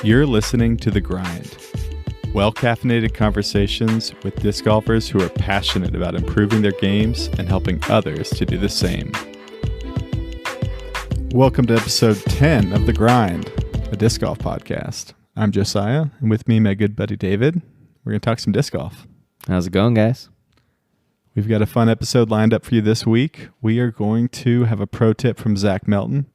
You're listening to The Grind. Well-caffeinated conversations with disc golfers who are passionate about improving their games and helping others to do the same. Welcome to episode 10 of The Grind, a disc golf podcast. I'm Josiah, and with me, my good buddy David. We're going to talk some disc golf. How's it going, guys? We've got a fun episode lined up for you this week. We are going to have a pro tip from Zach Melton.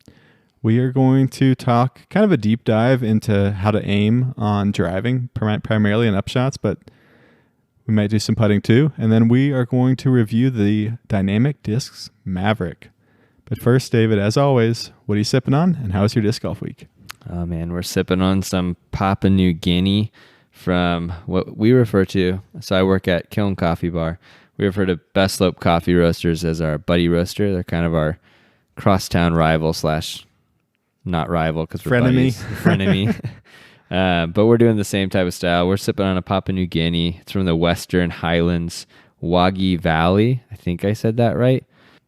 We are going to talk kind of a deep dive into how to aim on driving, primarily in upshots, but we might do some putting too. And then we are going to review the Dynamic Discs Maverick. But first, David, as always, what are you sipping on, and how was your disc golf week? Oh, man, we're sipping on some Papua New Guinea from what we refer to. So I work at Kiln Coffee Bar. We refer to Best Slope Coffee Roasters as our buddy roaster. They're kind of our crosstown rival / not rival because we're frenemy. But we're doing the same type of style. We're sipping on a Papua New Guinea. It's from the Western Highlands Wagi Valley. I think I said that right.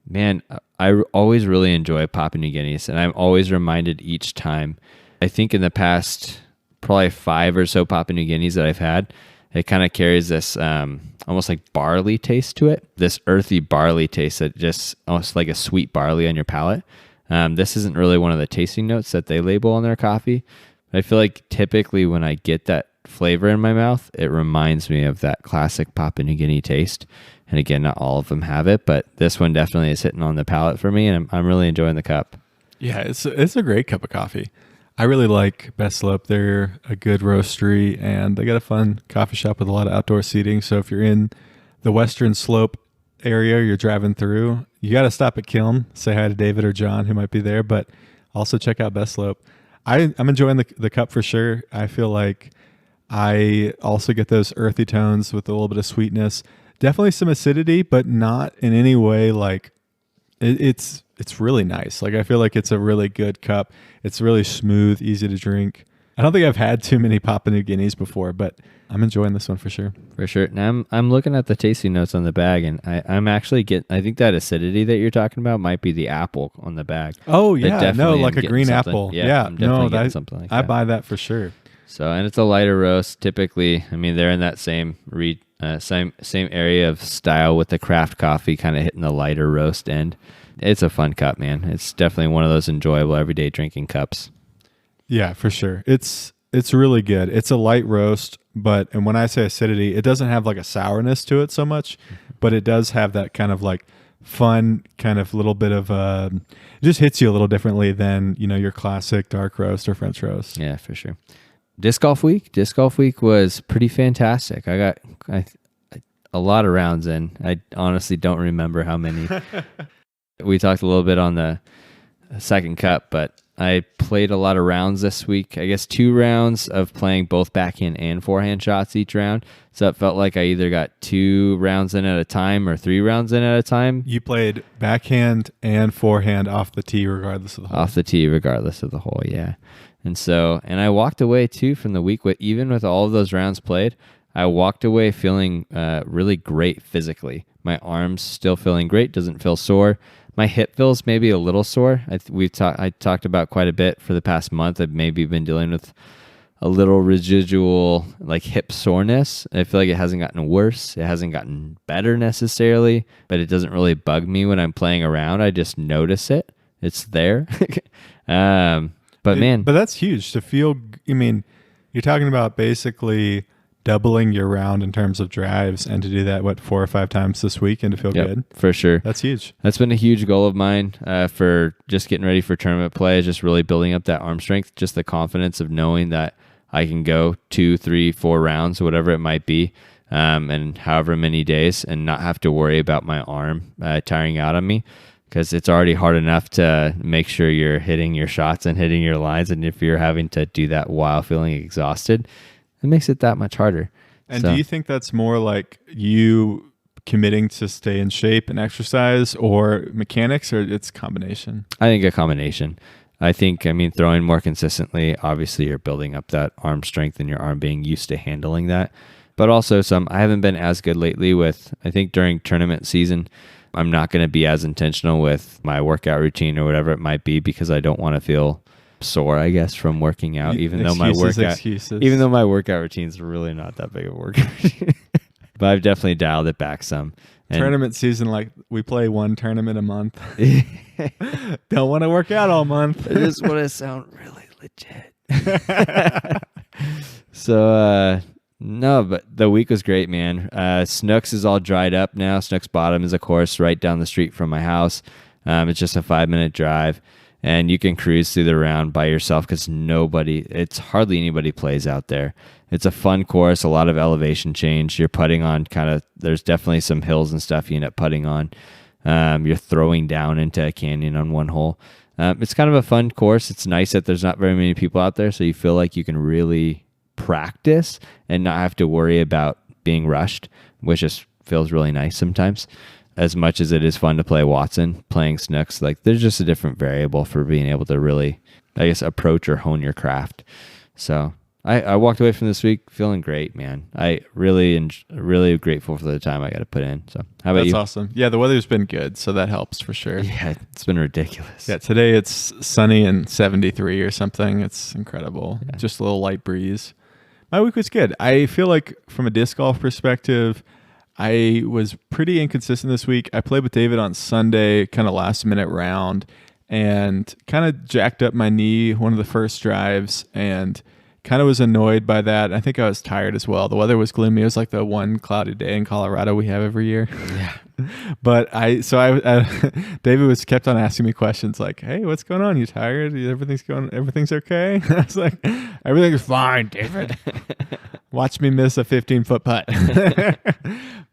Man, I always really enjoy Papua New Guineas, and I'm always reminded each time. I think in the past probably 5 or so Papua New Guineas that I've had, it kind of carries this almost like barley taste to it. This earthy barley taste that just almost like a sweet barley on your palate. This isn't really one of the tasting notes that they label on their coffee. But I feel like typically when I get that flavor in my mouth, it reminds me of that classic Papua New Guinea taste. And again, not all of them have it, but this one definitely is hitting on the palate for me, and I'm really enjoying the cup. Yeah, it's a great cup of coffee. I really like Best Slope. They're a good roastery, and they got a fun coffee shop with a lot of outdoor seating. So if you're in the Western Slope area you're driving through, you got to stop at Kiln, say hi to David or John who might be there, but also check out Best Slope. I'm enjoying the cup for sure. I feel like I also get those earthy tones with a little bit of sweetness. Definitely some acidity, but not in any way like it's really nice. Like I feel like it's a really good cup. It's really smooth, easy to drink. I don't think I've had too many Papua New Guineas before, but I'm enjoying this one for sure. For sure. Now I'm looking at the tasting notes on the bag, and I'm actually I think that acidity that you're talking about might be the apple on the bag. Oh yeah, no, like a green apple. Yeah, I'm definitely getting something like that. I buy that for sure. So, and it's a lighter roast. Typically, I mean, they're in that same area of style with the craft coffee, kind of hitting the lighter roast end. It's a fun cup, man. It's definitely one of those enjoyable everyday drinking cups. Yeah, for sure. It's really good. It's a light roast, and when I say acidity, it doesn't have like a sourness to it so much, but it does have that kind of like fun kind of little bit of it just hits you a little differently than, your classic dark roast or French roast. Yeah, for sure. Disc golf week was pretty fantastic. I got a lot of rounds in. I honestly don't remember how many. We talked a little bit on the second cup, but I played a lot of rounds this week. I guess 2 rounds of playing both backhand and forehand shots each round. So it felt like I either got 2 rounds in at a time or 3 rounds in at a time. You played backhand and forehand off the tee regardless of the hole. Off the tee regardless of the hole, yeah. And I walked away too from the week even with all of those rounds played, I walked away feeling really great physically. My arms still feeling great, doesn't feel sore. My hip feels maybe a little sore. I talked about quite a bit for the past month. I've maybe been dealing with a little residual like hip soreness. I feel like it hasn't gotten worse. It hasn't gotten better necessarily, but it doesn't really bug me when I'm playing around. I just notice it. It's there. But that's huge to feel. I mean, you're talking about basically doubling your round in terms of drives, and to do that 4 or 5 times this week and to feel good. For sure. That's huge. That's been a huge goal of mine for just getting ready for tournament play, is just really building up that arm strength, just the confidence of knowing that I can go 2, 3, 4 rounds, whatever it might be, and however many days, and not have to worry about my arm tiring out on me, because it's already hard enough to make sure you're hitting your shots and hitting your lines, and if you're having to do that while feeling exhausted, it makes it that much harder. And do you think that's more like you committing to stay in shape and exercise, or mechanics, or it's a combination? I think a combination. I mean, throwing more consistently, obviously you're building up that arm strength and your arm being used to handling that. But also I haven't been as good lately I think during tournament season, I'm not going to be as intentional with my workout routine or whatever it might be, because I don't want to feel sore, I guess, from working out, even though my workout routine's really not that big of a workout routine. But I've definitely dialed it back some. Tournament season, like we play one tournament a month. Don't want to work out all month. I just want to sound really legit. So, no, but the week was great, man. Snooks is all dried up now. Snooks Bottom is a course right down the street from my house. It's just a 5-minute drive, and you can cruise through the round by yourself because it's hardly anybody plays out there. It's a fun course, a lot of elevation change. You're putting on there's definitely some hills and stuff you end up putting on. You're throwing down into a canyon on one hole. It's kind of a fun course. It's nice that there's not very many people out there, so you feel like you can really practice and not have to worry about being rushed, which just feels really nice sometimes. As much as it is fun to play Watson, playing Snooks, like there's just a different variable for being able to really, I guess, approach or hone your craft. So I walked away from this week feeling great, man. I really grateful for the time I got to put in. So how about you? That's awesome. Yeah, the weather's been good, so that helps for sure. Yeah, it's been ridiculous. Yeah, today it's sunny and 73 or something. It's incredible. Yeah. Just a little light breeze. My week was good. I feel like from a disc golf perspective, I was pretty inconsistent this week. I played with David on Sunday, kind of last minute round, and kind of jacked up my knee one of the first drives and kind of was annoyed by that. I think I was tired as well. The weather was gloomy. It was like the one cloudy day in Colorado we have every year. Yeah. But David was kept on asking me questions like, "Hey, what's going on? You tired? Everything's okay?" I was like, "Everything's fine, David." Watch me miss a 15-foot putt.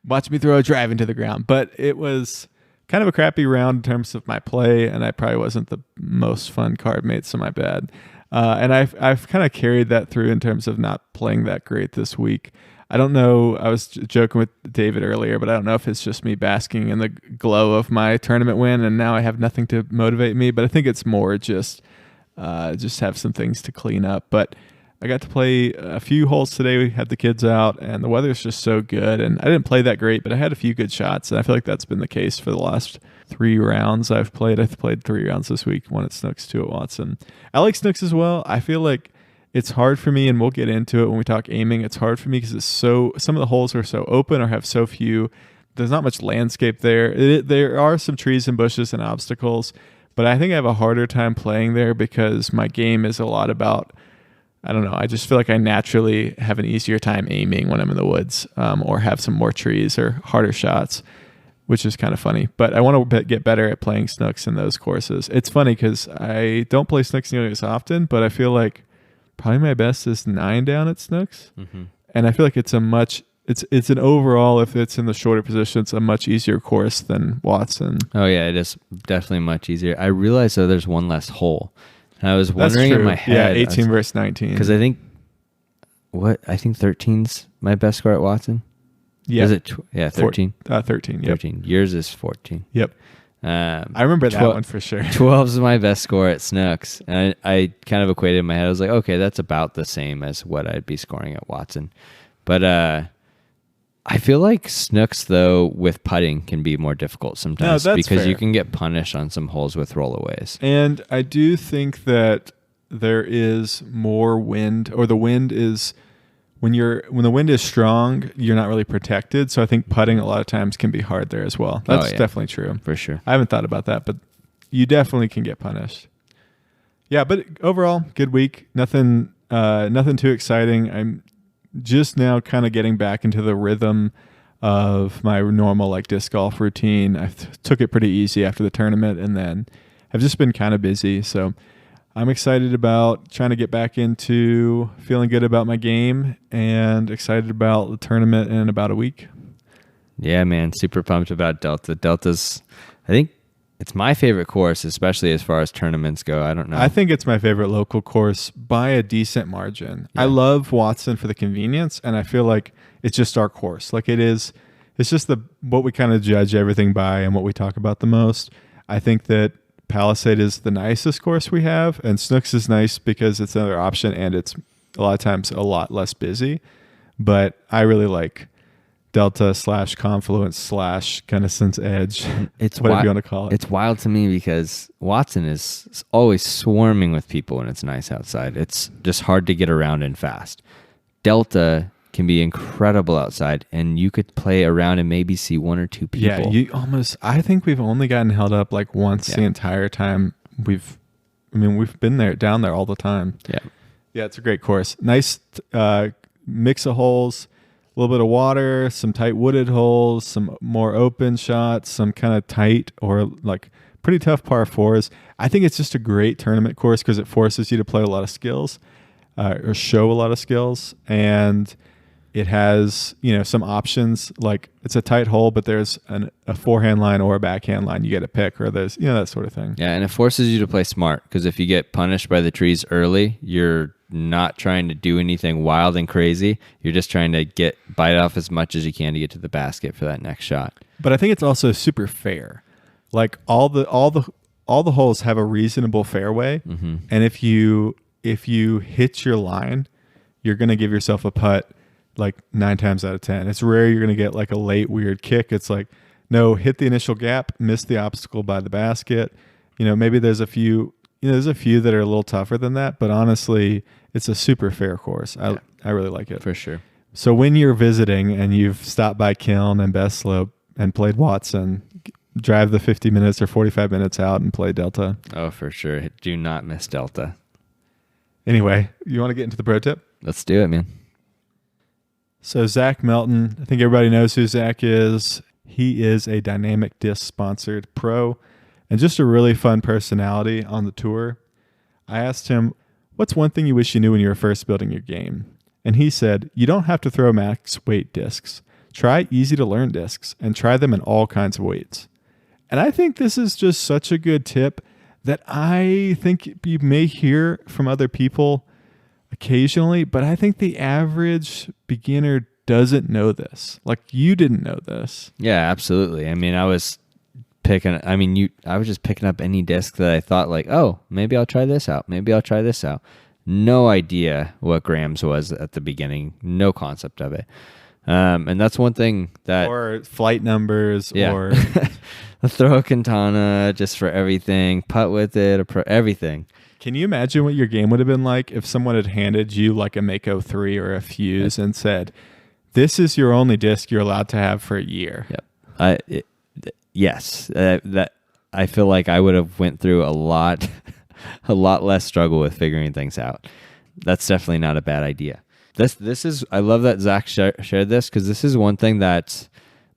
Watch me throw a drive into the ground. But it was kind of a crappy round in terms of my play, and I probably wasn't the most fun card mate, so my bad. And I've kind of carried that through in terms of not playing that great this week. I don't know. I was joking with David earlier, but I don't know if it's just me basking in the glow of my tournament win, and now I have nothing to motivate me. But I think it's more just have some things to clean up. But I got to play a few holes today. We had the kids out, and the weather's just so good. And I didn't play that great, but I had a few good shots, and I feel like that's been the case for the last 3 rounds I've played. I've played 3 rounds this week, 1 at Snooks, 2 at Watson. I like Snooks as well. I feel like it's hard for me, and we'll get into it when we talk aiming. It's hard for me because some of the holes are so open or have so few. There's not much landscape there. There are some trees and bushes and obstacles, but I think I have a harder time playing there because my game is a lot about, I don't know, I just feel like I naturally have an easier time aiming when I'm in the woods or have some more trees or harder shots, which is kind of funny. But I want to get better at playing Snooks in those courses. It's funny because I don't play Snooks nearly as often, but I feel like probably my best is 9 down at Snooks. Mm-hmm. And I feel like it's an overall, if it's in the shorter position, it's a much easier course than Watson. Oh yeah, it is definitely much easier. I realized though there's one less hole. And I was wondering in my head. Yeah, 18 versus 19. Because I think 13's my best score at Watson. Yeah. Is it 13? 13, yep. 13. Yours is 14. Yep. I remember that one for sure. 12 is my best score at Snooks. And I kind of equated in my head. I was like, okay, that's about the same as what I'd be scoring at Watson. But I feel like Snooks, though, with putting can be more difficult sometimes because fair. You can get punished on some holes with rollaways. And I do think that there is more wind, or the wind is... When the wind is strong, you're not really protected. So I think putting a lot of times can be hard there as well. That's definitely true. For sure. I haven't thought about that, but you definitely can get punished. Yeah, but overall, good week. Nothing too exciting. I'm just now kind of getting back into the rhythm of my normal disc golf routine. I took it pretty easy after the tournament, and then I've just been kind of busy. So I'm excited about trying to get back into feeling good about my game and excited about the tournament in about a week. Yeah, man. Super pumped about Delta. Delta's, I think it's my favorite course, especially as far as tournaments go. I don't know. I think it's my favorite local course by a decent margin. Yeah. I love Watson for the convenience, and I feel like it's just our course. It's just what we kind of judge everything by and what we talk about the most. I think that Palisade is the nicest course we have, and Snooks is nice because it's another option and it's a lot of times a lot less busy. But I really like Delta / Confluence / kind of Sense Edge, It's whatever you want to call it. It's wild to me because Watson is always swarming with people when it's nice outside. It's just hard to get around and fast. Delta can be incredible outside, and you could play around and maybe see one or two people. Yeah, I think we've only gotten held up like once the entire time we've been down there all the time. Yeah. Yeah, it's a great course. Nice mix of holes, a little bit of water, some tight wooded holes, some more open shots, some kind of tight or like pretty tough par fours. I think it's just a great tournament course because it forces you to play a lot of skills or show a lot of skills. And it has, some options. Like it's a tight hole, but there's a forehand line or a backhand line you get to pick, or there's, that sort of thing. Yeah, and it forces you to play smart because if you get punished by the trees early, you're not trying to do anything wild and crazy. You're just trying to bite off as much as you can to get to the basket for that next shot. But I think it's also super fair. Like all the holes have a reasonable fairway, and if you hit your line, you're gonna give yourself a putt like 9 times out of 10. It's rare you're gonna get like a late weird kick. It's like, no, hit the initial gap, miss the obstacle by the basket. Maybe there's a few. There's a few that are a little tougher than that, but honestly, it's a super fair course. I really like it. For sure. So when you're visiting and you've stopped by Kiln and Best Slope and played Watson, drive the 50 minutes or 45 minutes out and play Delta. Oh, for sure. Do not miss Delta. Anyway, you want to get into the pro tip? Let's do it, man. So Zach Melton, I think everybody knows who Zach is. He is a Dynamic Discs sponsored pro and just a really fun personality on the tour. I asked him, what's one thing you wish you knew when you were first building your game? And he said, you don't have to throw max weight discs. Try easy to learn discs and try them in all kinds of weights. And I think this is just such a good tip that I think you may hear from other people occasionally, but I think the average beginner doesn't know this. Like you didn't know this. Yeah, absolutely. I mean, I was just picking up any disc that I thought like, oh, maybe I'll try this out. Maybe I'll try this out. No idea what grams was at the beginning. No concept of it. And that's one thing that... Or flight numbers or... Throw a Quintana just for everything. Putt with it. Everything. Can you imagine what your game would have been like if someone had handed you like a Mako 3 or a Fuse and said, this is your only disc you're allowed to have for a year? Yep. Yes, that I feel like I would have went through a lot less struggle with figuring things out. That's definitely not a bad idea. This is I love that Zach shared this because this is one thing that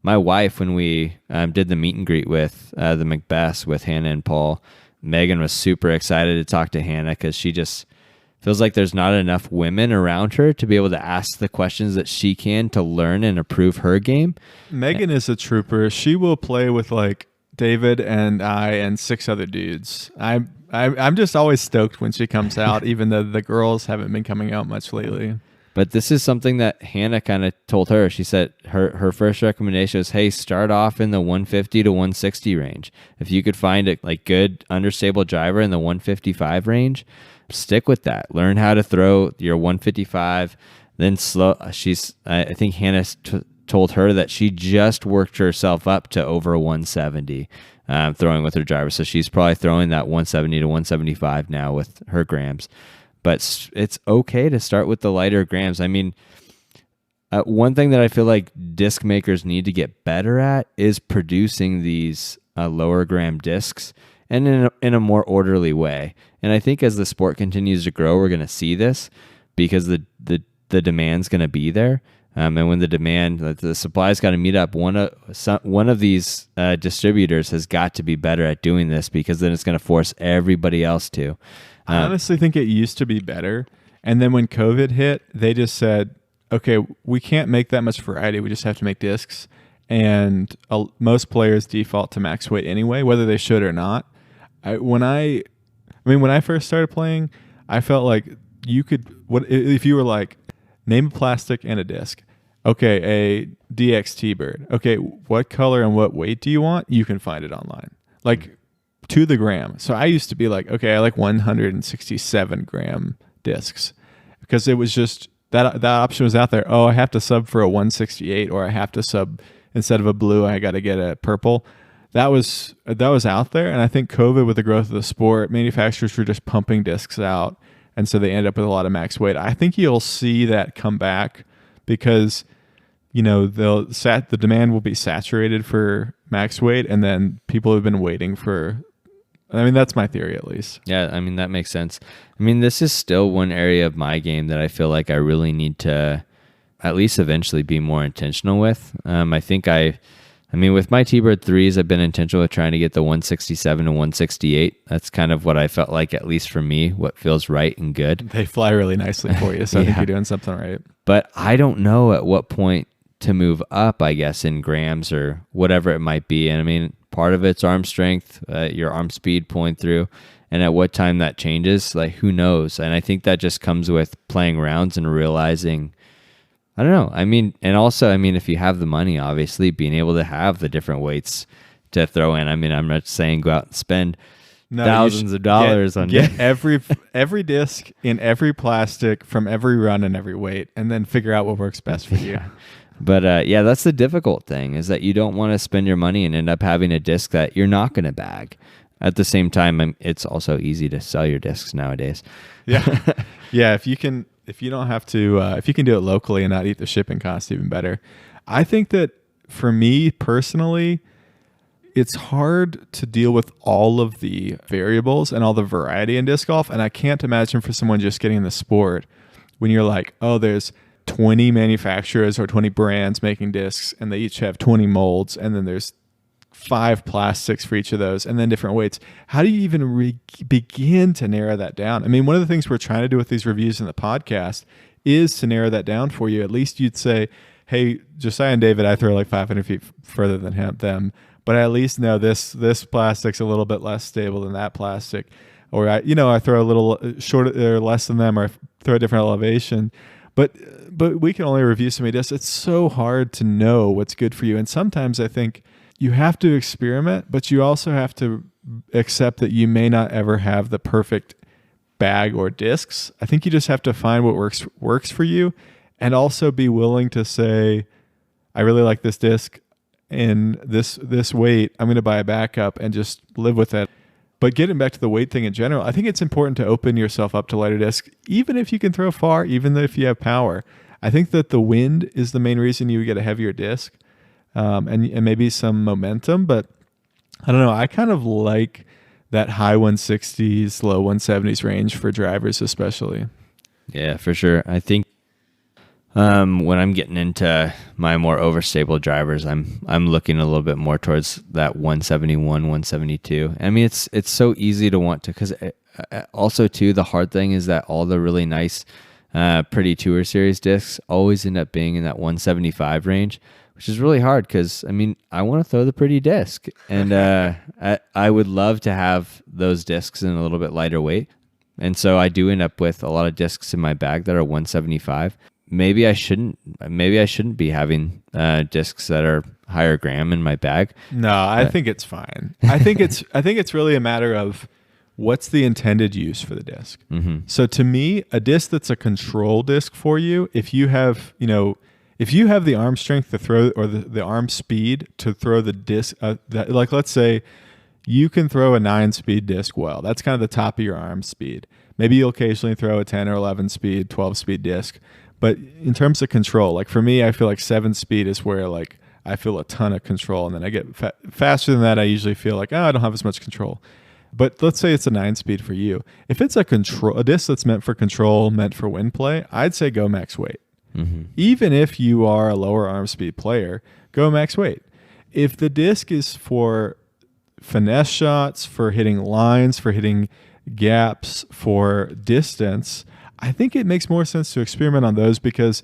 my wife, when we did the meet and greet with the Macbeths with Hannah and Paul, Megan was super excited to talk to Hannah because she just feels like there's not enough women around her to be able to ask the questions that she can to learn and improve her game. Megan is a trooper. She will play with like David and I and 6 other dudes. I'm just always stoked when she comes out, even though the girls haven't been coming out much lately. But this is something that Hannah kind of told her. She said her first recommendation was, hey, start off in the 150 to 160 range. If you could find a like good understable driver in the 155 range, stick with that. Learn how to throw your 155, then slow. I think Hannah told her that she just worked herself up to over 170 throwing with her driver. So she's probably throwing that 170 to 175 now with her grams. But it's okay to start with the lighter grams. I mean, one thing that I feel like disc makers need to get better at is producing these lower gram discs and in a more orderly way. And I think as the sport continues to grow, we're going to see this because the demand's going to be there. And when the supply's got to meet up, one of these distributors has got to be better at doing this because then it's going to force everybody else to. I honestly think it used to be better. And then when COVID hit, they just said, okay, we can't make that much variety. We just have to make discs. And most players default to max weight anyway, whether they should or not. When I first started playing, I felt like you could, if you were like, name a plastic and a disc. Okay, a DXT bird. Okay, what color and what weight do you want? You can find it online. Like, to the gram. So I used to be like, okay, I like 167 gram discs because it was just that option was out there. Oh, I have to sub for a 168, or I have to sub instead of a blue, I got to get a purple. That was out there, and I think COVID, with the growth of the sport, manufacturers were just pumping discs out, and so they end up with a lot of max weight. I think you'll see that come back because the demand will be saturated for max weight, and then people have been waiting for. I mean, that's my theory, at least. Yeah, I mean, that makes sense. I mean, this is still one area of my game that I feel like I really need to at least eventually be more intentional with. I mean, with my T-Bird 3s, I've been intentional with trying to get the 167 and 168. That's kind of what I felt like, at least for me, what feels right and good. They fly really nicely for you, so I think you're doing something right. But I don't know at what point to move up, I guess, in grams or whatever it might be. And I mean, part of it's arm strength, your arm speed pulling through, and at what time that changes, like, who knows? And I think that just comes with playing rounds and realizing, I don't know. I mean, and also, I mean, if you have the money, obviously, being able to have the different weights to throw in. I mean, I'm not saying go out and spend thousands of dollars on get every disc in every plastic from every run and every weight, and then figure out what works best for you. But that's the difficult thing, is that you don't want to spend your money and end up having a disc that you're not going to bag. At the same time, it's also easy to sell your discs nowadays. Yeah, yeah. If you can do it locally and not eat the shipping cost, even better. I think that for me personally, it's hard to deal with all of the variables and all the variety in disc golf, and I can't imagine for someone just getting in the sport when you're like, oh, there's 20 manufacturers or 20 brands making discs, and they each have 20 molds, and then there's 5 plastics for each of those, and then different weights. How do you even begin to narrow that down? I mean, one of the things we're trying to do with these reviews in the podcast is to narrow that down for you. At least you'd say, hey, Josiah and David, I throw like 500 feet further than them, but I at least know this plastic's a little bit less stable than that plastic, or I throw a little shorter or less than them, or I throw a different elevation. But we can only review so many discs. It's so hard to know what's good for you. And sometimes I think you have to experiment, but you also have to accept that you may not ever have the perfect bag or discs. I think you just have to find what works for you, and also be willing to say, I really like this disc in this weight. I'm going to buy a backup and just live with it. But getting back to the weight thing in general, I think it's important to open yourself up to lighter discs, even if you can throw far, even if you have power. I think that the wind is the main reason you get a heavier disc, and maybe some momentum. But I don't know. I kind of like that high 160s, low 170s range for drivers especially. Yeah, for sure. I think when I'm getting into my more overstable drivers, I'm looking a little bit more towards that 171, 172. I mean, it's so easy to want to, because also too, the hard thing is that all the really nice, pretty Tour Series discs always end up being in that 175 range, which is really hard because, I mean, I want to throw the pretty disc, and I would love to have those discs in a little bit lighter weight. And so I do end up with a lot of discs in my bag that are 175. Maybe I shouldn't be having discs that are higher gram in my bag. No, I think it's fine. I think it's really a matter of what's the intended use for the disc. Mm-hmm. So to me, a disc that's a control disc for you, if you have the arm strength to throw, or the arm speed to throw the disc, like let's say you can throw a 9-speed disc well. That's kind of the top of your arm speed. Maybe you'll occasionally throw a 10 or 11 speed, 12 speed disc. But in terms of control, like for me, I feel like 7-speed is where like I feel a ton of control, and then I get faster than that. I usually feel like, I don't have as much control. But let's say it's a 9-speed for you. If it's a disc that's meant for control, meant for wind play, I'd say go max weight. Mm-hmm. Even if you are a lower arm speed player, go max weight. If the disc is for finesse shots, for hitting lines, for hitting gaps, for distance, I think it makes more sense to experiment on those, because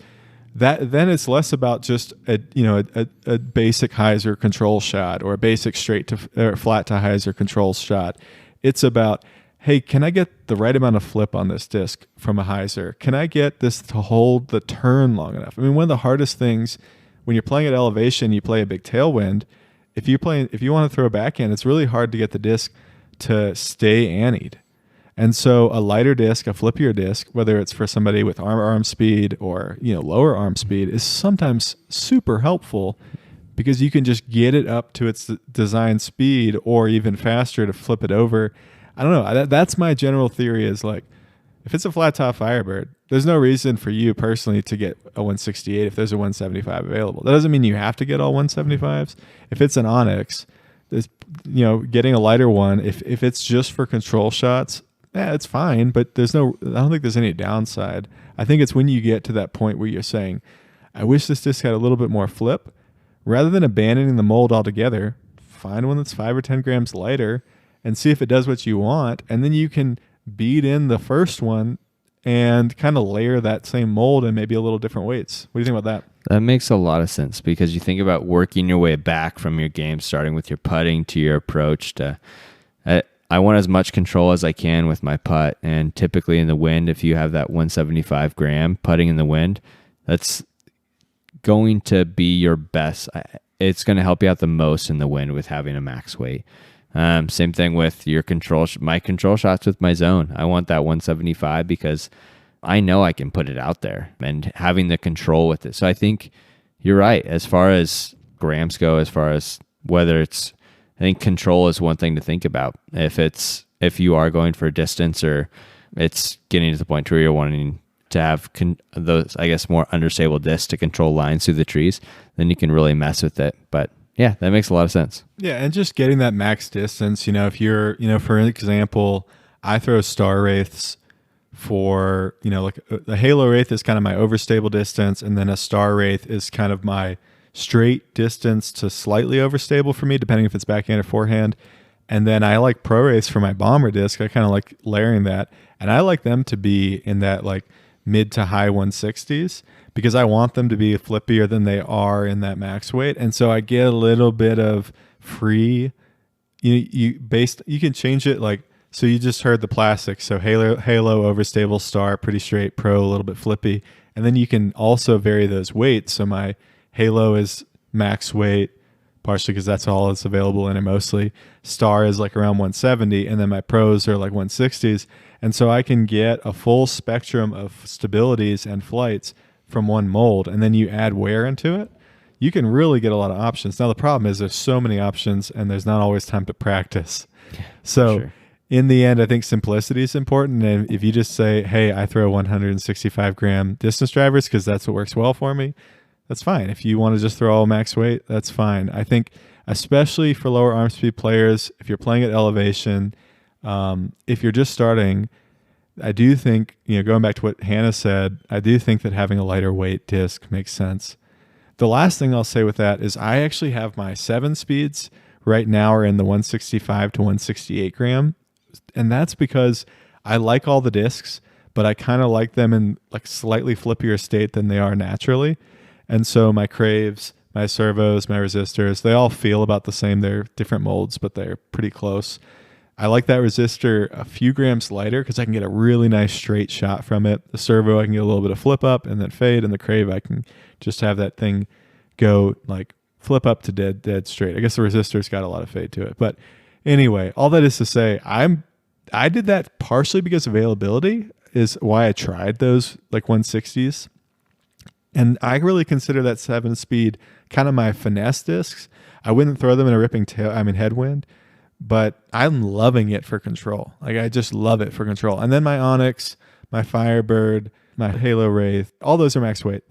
then it's less about just a basic hyzer control shot, or a basic straight to or flat to hyzer control shot. It's about, hey, can I get the right amount of flip on this disc from a hyzer? Can I get this to hold the turn long enough? I mean, one of the hardest things when you're playing at elevation, you play a big tailwind. If you want to throw a backhand, it's really hard to get the disc to stay annied. And so a lighter disc, a flippier disc, whether it's for somebody with arm speed or, lower arm speed, is sometimes super helpful because you can just get it up to its design speed or even faster to flip it over. I don't know. That's my general theory is like, if it's a flat top Firebird, there's no reason for you personally to get a 168 if there's a 175 available. That doesn't mean you have to get all 175s. If it's an Onyx, there's, getting a lighter one, if it's just for control shots, it's fine, but I don't think there's any downside. I think it's when you get to that point where you're saying, I wish this disc had a little bit more flip. Rather than abandoning the mold altogether, find one that's 5 or 10 grams lighter and see if it does what you want. And then you can beat in the first one and kind of layer that same mold and maybe a little different weights. What do you think about that? That makes a lot of sense because you think about working your way back from your game, starting with your putting to your approach to... I want as much control as I can with my putt, and typically in the wind, if you have that 175 gram putting in the wind, that's going to be your best. It's going to help you out the most in the wind with having a max weight. Same thing with your control. My control shots with my zone. I want that 175 because I know I can put it out there and having the control with it. So I think you're right as far as grams go, as far as whether it's, I think control is one thing to think about. If you are going for a distance or it's getting to the point where you're wanting to have those, I guess, more understable discs to control lines through the trees, then you can really mess with it. But yeah, that makes a lot of sense. Yeah, and just getting that max distance, if you're, for example, I throw star wraiths for, like the halo wraith is kind of my overstable distance, and then a star wraith is kind of my straight distance to slightly overstable for me, depending if it's backhand or forehand. And then I like pro wraiths for my bomber disc. I kind of like layering that, and I like them to be in that like mid to high 160s because I want them to be flippier than they are in that max weight. And so I get a little bit of free, you can change it. Like, so you just heard the plastic. So halo overstable, star, pretty straight, pro, a little bit flippy. And then you can also vary those weights. So my halo is max weight, partially because that's all that's available in it mostly. Star is like around 170, and then my pros are like 160s. And so I can get a full spectrum of stabilities and flights from one mold, and then you add wear into it. You can really get a lot of options. Now, the problem is there's so many options, and there's not always time to practice. So sure. In the end, I think simplicity is important. And if you just say, hey, I throw 165 gram distance drivers because that's what works well for me, that's fine. If you want to just throw all max weight, that's fine. I think especially for lower arm speed players, if you're playing at elevation, if you're just starting, I do think, going back to what Hannah said, I do think that having a lighter weight disc makes sense. The last thing I'll say with that is I actually have my 7 speeds right now are in the 165 to 168 gram. And that's because I like all the discs, but I kind of like them in like slightly flippier state than they are naturally. And so my craves, my servos, my resistors, they all feel about the same. They're different molds, but they're pretty close. I like that resistor a few grams lighter because I can get a really nice straight shot from it. The servo, I can get a little bit of flip up and then fade. And the crave, I can just have that thing go like flip up to dead straight. I guess the resistor's got a lot of fade to it. But anyway, all that is to say, I did that partially because availability is why I tried those like 160s. And I really consider that 7-speed kind of my finesse discs. I wouldn't throw them in a ripping headwind, but I'm loving it for control. Like I just love it for control. And then my Onyx, my Firebird, my Halo Wraith, all those are max weight.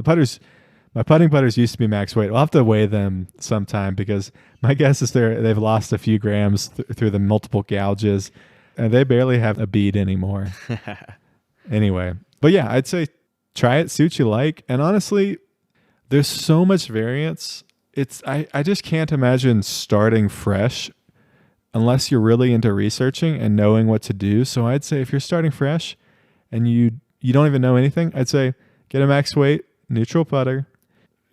My putting putters used to be max weight. We'll have to weigh them sometime because my guess is they've lost a few grams through the multiple gouges, and they barely have a bead anymore. Anyway, but yeah, I'd say try it, see what you like. And honestly, there's so much variance. I just can't imagine starting fresh unless you're really into researching and knowing what to do. So I'd say if you're starting fresh and you don't even know anything, I'd say get a max weight neutral putter,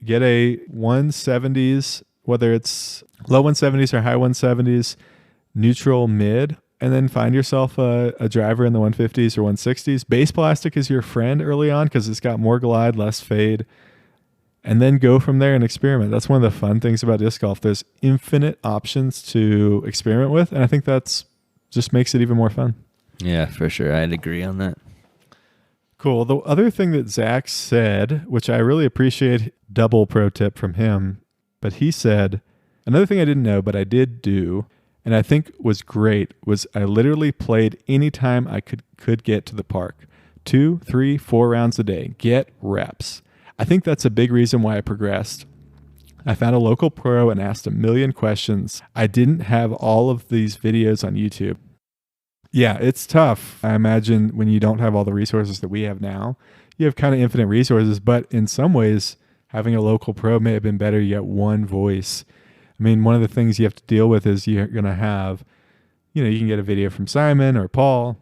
get a 170s, whether it's low 170s or high 170s, neutral mid, and then find yourself a driver in the 150s or 160s. Base plastic is your friend early on because it's got more glide, less fade. And then go from there and experiment. That's one of the fun things about disc golf. There's infinite options to experiment with, and I think that's just makes it even more fun. Yeah, for sure. I'd agree on that. Cool. The other thing that Zach said, which I really appreciate, double pro tip from him, but he said, another thing I didn't know, but I did do, and I think was great, was I literally played anytime I could get to the park. 2, 3, 4 rounds a day. Get reps. I think that's a big reason why I progressed. I found a local pro and asked a million questions. I didn't have all of these videos on YouTube. Yeah, it's tough. I imagine when you don't have all the resources that we have now, you have kind of infinite resources, but in some ways, having a local pro may have been better. You get one voice. I mean, one of the things you have to deal with is you're going to have, you can get a video from Simon or Paul.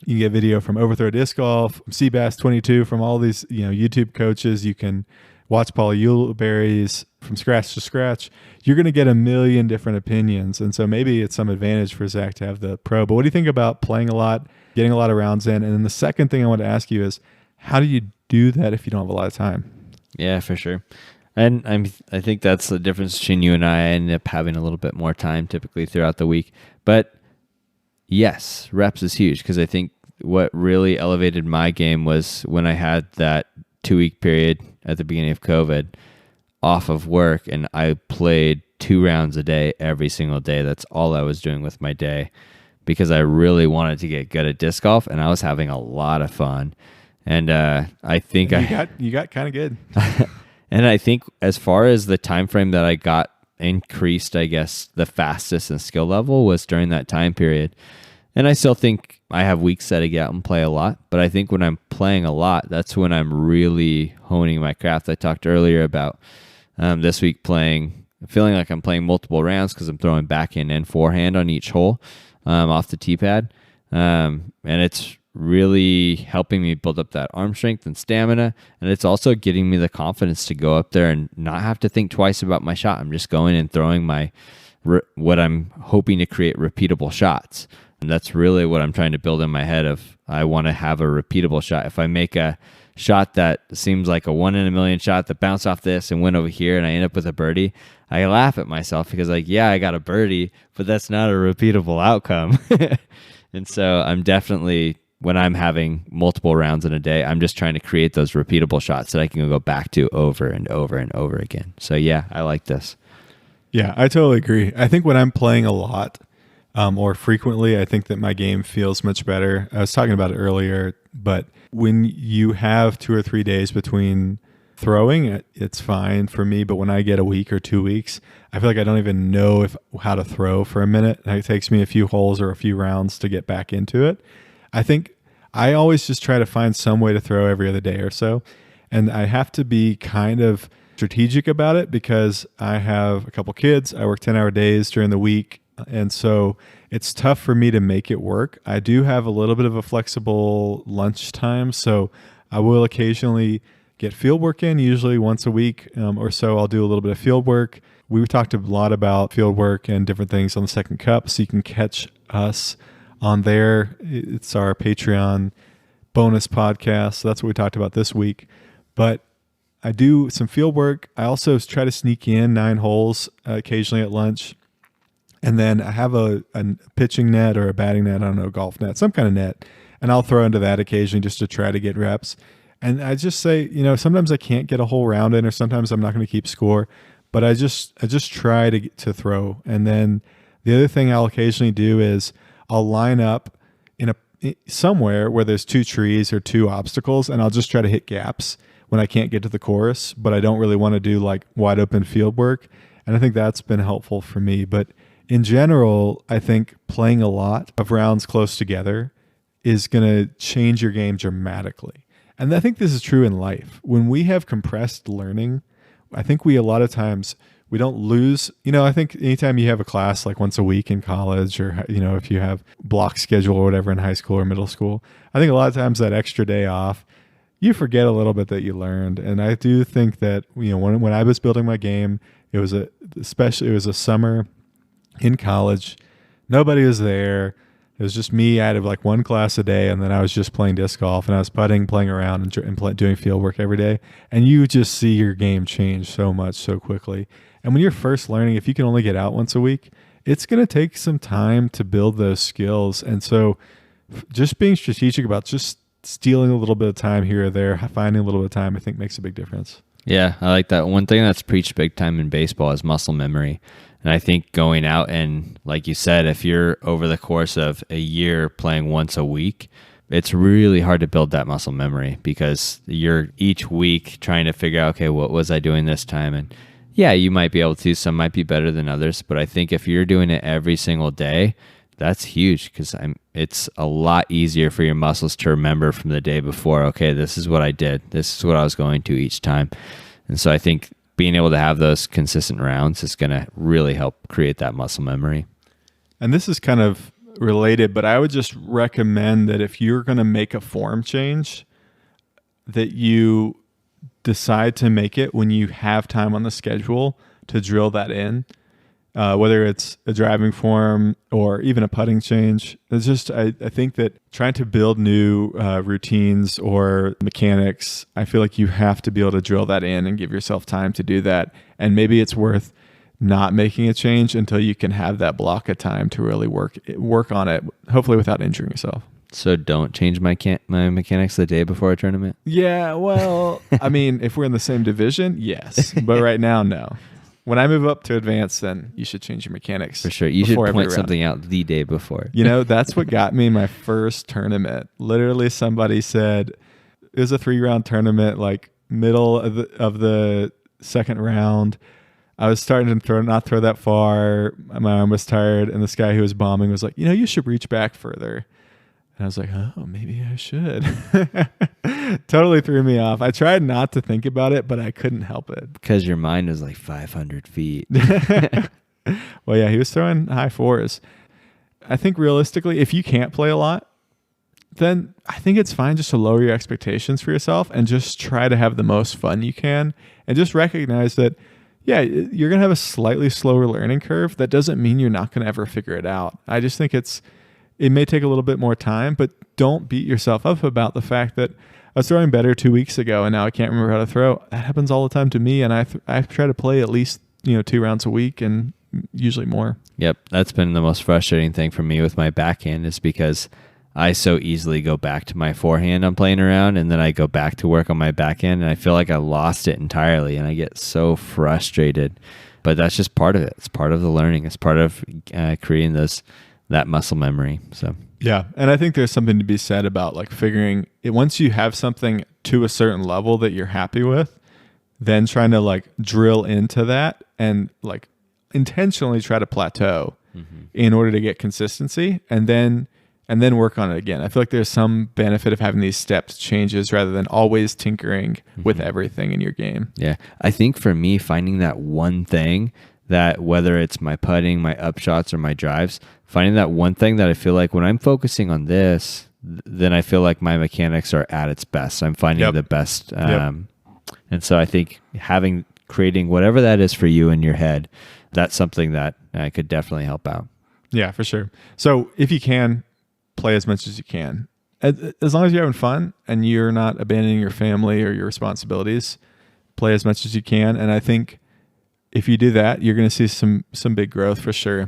You can get video from Overthrow Disc Golf, from Seabass22, from all these, YouTube coaches. You can watch Paul Uleberry's From Scratch to Scratch. You're going to get a million different opinions. And so maybe it's some advantage for Zach to have the pro. But what do you think about playing a lot, getting a lot of rounds in? And then the second thing I want to ask you is, how do you do that if you don't have a lot of time? Yeah, for sure. And I think that's the difference between you and I. I end up having a little bit more time typically throughout the week. But yes, reps is huge, because I think what really elevated my game was when I had that 2-week period at the beginning of COVID off of work, and I played 2 rounds a day every single day. That's all I was doing with my day, because I really wanted to get good at disc golf, and I was having a lot of fun. And I think you got kind of good. And I think as far as the time frame that I got increased, I guess the fastest in skill level was during that time period. And I still think I have weeks that I get out and play a lot, but I think when I'm playing a lot, that's when I'm really honing my craft. I talked earlier about this week feeling like I'm playing multiple rounds because I'm throwing backhand and forehand on each hole off the tee pad. And it's really helping me build up that arm strength and stamina. And it's also getting me the confidence to go up there and not have to think twice about my shot. I'm just going and throwing what I'm hoping to create repeatable shots. And that's really what I'm trying to build in my head of, I want to have a repeatable shot. If I make a shot that seems like a 1 in a million shot that bounced off this and went over here and I end up with a birdie, I laugh at myself because I got a birdie, but that's not a repeatable outcome. And so I'm definitely, when I'm having multiple rounds in a day, I'm just trying to create those repeatable shots that I can go back to over and over and over again. So yeah, I like this. Yeah, I totally agree. I think when I'm playing a lot or frequently, I think that my game feels much better. I was talking about it earlier, but when you have 2 or 3 days between throwing, it's fine for me. But when I get a week or 2 weeks, I feel like I don't even know how to throw for a minute. And it takes me a few holes or a few rounds to get back into it. I think I always just try to find some way to throw every other day or so. And I have to be kind of strategic about it because I have a couple kids. I work 10-hour days during the week. And so it's tough for me to make it work. I do have a little bit of a flexible lunch time. So I will occasionally get field work in, usually once a week or so. I'll do a little bit of field work. We talked a lot about field work and different things on the Second Cup. So you can catch us on there. It's our Patreon bonus podcast. So that's what we talked about this week. But I do some field work. I also try to sneak in 9 holes occasionally at lunch. And then I have a pitching net or a batting net, I don't know, golf net, some kind of net. And I'll throw into that occasionally just to try to get reps. And I just say, sometimes I can't get a whole round in, or sometimes I'm not going to keep score. But I just try to throw. And then the other thing I'll occasionally do is I'll line up somewhere where there's 2 trees or 2 obstacles, and I'll just try to hit gaps when I can't get to the course, but I don't really want to do like wide open field work. And I think that's been helpful for me. But in general, I think playing a lot of rounds close together is going to change your game dramatically. And I think this is true in life. When we have compressed learning, I think a lot of times we don't lose. I think anytime you have a class like once a week in college, or, if you have block schedule or whatever in high school or middle school, I think a lot of times that extra day off, you forget a little bit that you learned. And I do think that, when I was building my game, it was a summer in college. Nobody was there. It was just me. I had like 1 class a day, and then I was just playing disc golf, and I was putting, playing around, and doing field work every day. And you just see your game change so much so quickly. And when you're first learning, if you can only get out once a week, it's going to take some time to build those skills. And so just being strategic about just stealing a little bit of time here or there, finding a little bit of time, I think makes a big difference. Yeah, I like that. One thing that's preached big time in baseball is muscle memory. And I think going out and, like you said, if you're over the course of a year playing once a week, it's really hard to build that muscle memory because you're each week trying to figure out, okay, what was I doing this time? And yeah, you might be able to, some might be better than others, but I think if you're doing it every single day, that's huge because it's a lot easier for your muscles to remember from the day before, okay, this is what I did. This is what I was going to each time. And so I think being able to have those consistent rounds is going to really help create that muscle memory. And this is kind of related, but I would just recommend that if you're going to make a form change, that you decide to make it when you have time on the schedule to drill that in. Whether it's a driving form or even a putting change. It's just, I think that trying to build new routines or mechanics, I feel like you have to be able to drill that in and give yourself time to do that. And maybe it's worth not making a change until you can have that block of time to really work on it, hopefully without injuring yourself. So don't change my mechanics the day before a tournament? Yeah, well, I mean, if we're in the same division, yes. But right now, no. When I move up to advanced, then you should change your mechanics. For sure. You should point something out the day before. You know, that's what got me my first tournament. Literally, somebody said it was a 3-round tournament, like middle of the second round. I was starting to not throw that far. My arm was tired, and this guy who was bombing was like, you should reach back further. And I was like, oh, maybe I should. Totally threw me off. I tried not to think about it, but I couldn't help it. Because your mind is like 500 feet. Well, yeah, he was throwing high fours. I think realistically, if you can't play a lot, then I think it's fine just to lower your expectations for yourself and just try to have the most fun you can. And just recognize that, yeah, you're going to have a slightly slower learning curve. That doesn't mean you're not going to ever figure it out. I just think it may take a little bit more time, but don't beat yourself up about the fact that I was throwing better 2 weeks ago and now I can't remember how to throw. That happens all the time to me, and I try to play at least 2 rounds a week and usually more. Yep, that's been the most frustrating thing for me with my backhand is because I so easily go back to my forehand I'm playing around, and then I go back to work on my backhand, and I feel like I lost it entirely, and I get so frustrated. But that's just part of it. It's part of the learning. It's part of creating that muscle memory. So yeah, and I think there's something to be said about like figuring it once you have something to a certain level that you're happy with, then trying to like drill into that and like intentionally try to plateau in order to get consistency, and then work on it again. I feel like there's some benefit of having these stepped changes rather than always tinkering with everything in your game. Yeah, I think for me, finding that one thing that, whether it's my putting, my upshots, or my drives, finding that one thing that I feel like when I'm focusing on this, then I feel like my mechanics are at its best. I'm finding the best. And so I think creating whatever that is for you in your head, that's something that could definitely help out. Yeah, for sure. So if you can, play as much as you can. As long as you're having fun and you're not abandoning your family or your responsibilities, play as much as you can. And I think if you do that, you're going to see some big growth for sure.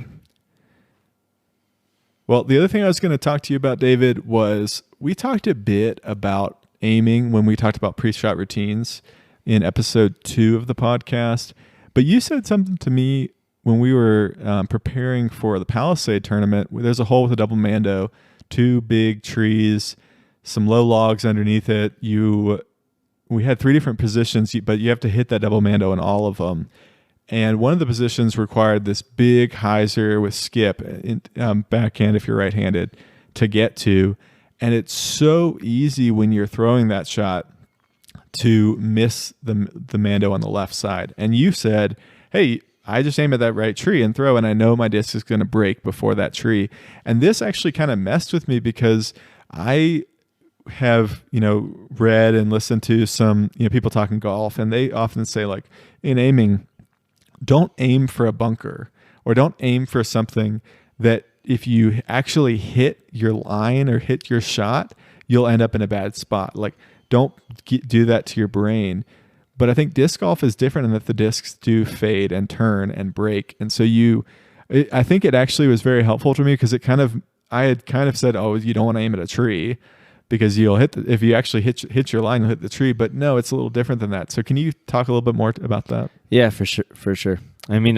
Well, the other thing I was going to talk to you about, David, was we talked a bit about aiming when we talked about pre-shot routines in episode 2 of the podcast. But you said something to me when we were preparing for the Palisade tournament. There's a hole with a double mando, 2 big trees, some low logs underneath it. We had 3 different positions, but you have to hit that double mando in all of them. And one of the positions required this big hyzer with skip, backhand if you're right-handed, to get to. And it's so easy when you're throwing that shot to miss the mando on the left side. And you said, hey, I just aim at that right tree and throw, and I know my disc is going to break before that tree. And this actually kind of messed with me because I have, read and listened to some, people talking golf, and they often say, like, in aiming, don't aim for a bunker or don't aim for something that if you actually hit your line or hit your shot, you'll end up in a bad spot. Like, don't do that to your brain. But I think disc golf is different in that the discs do fade and turn and break. And so I think it actually was very helpful to me because it kind of I had kind of said, oh, you don't want to aim at a tree because you'll if you actually hit your line, you'll hit the tree. But no, it's a little different than that. So can you talk a little bit more about that? Yeah, for sure. I mean,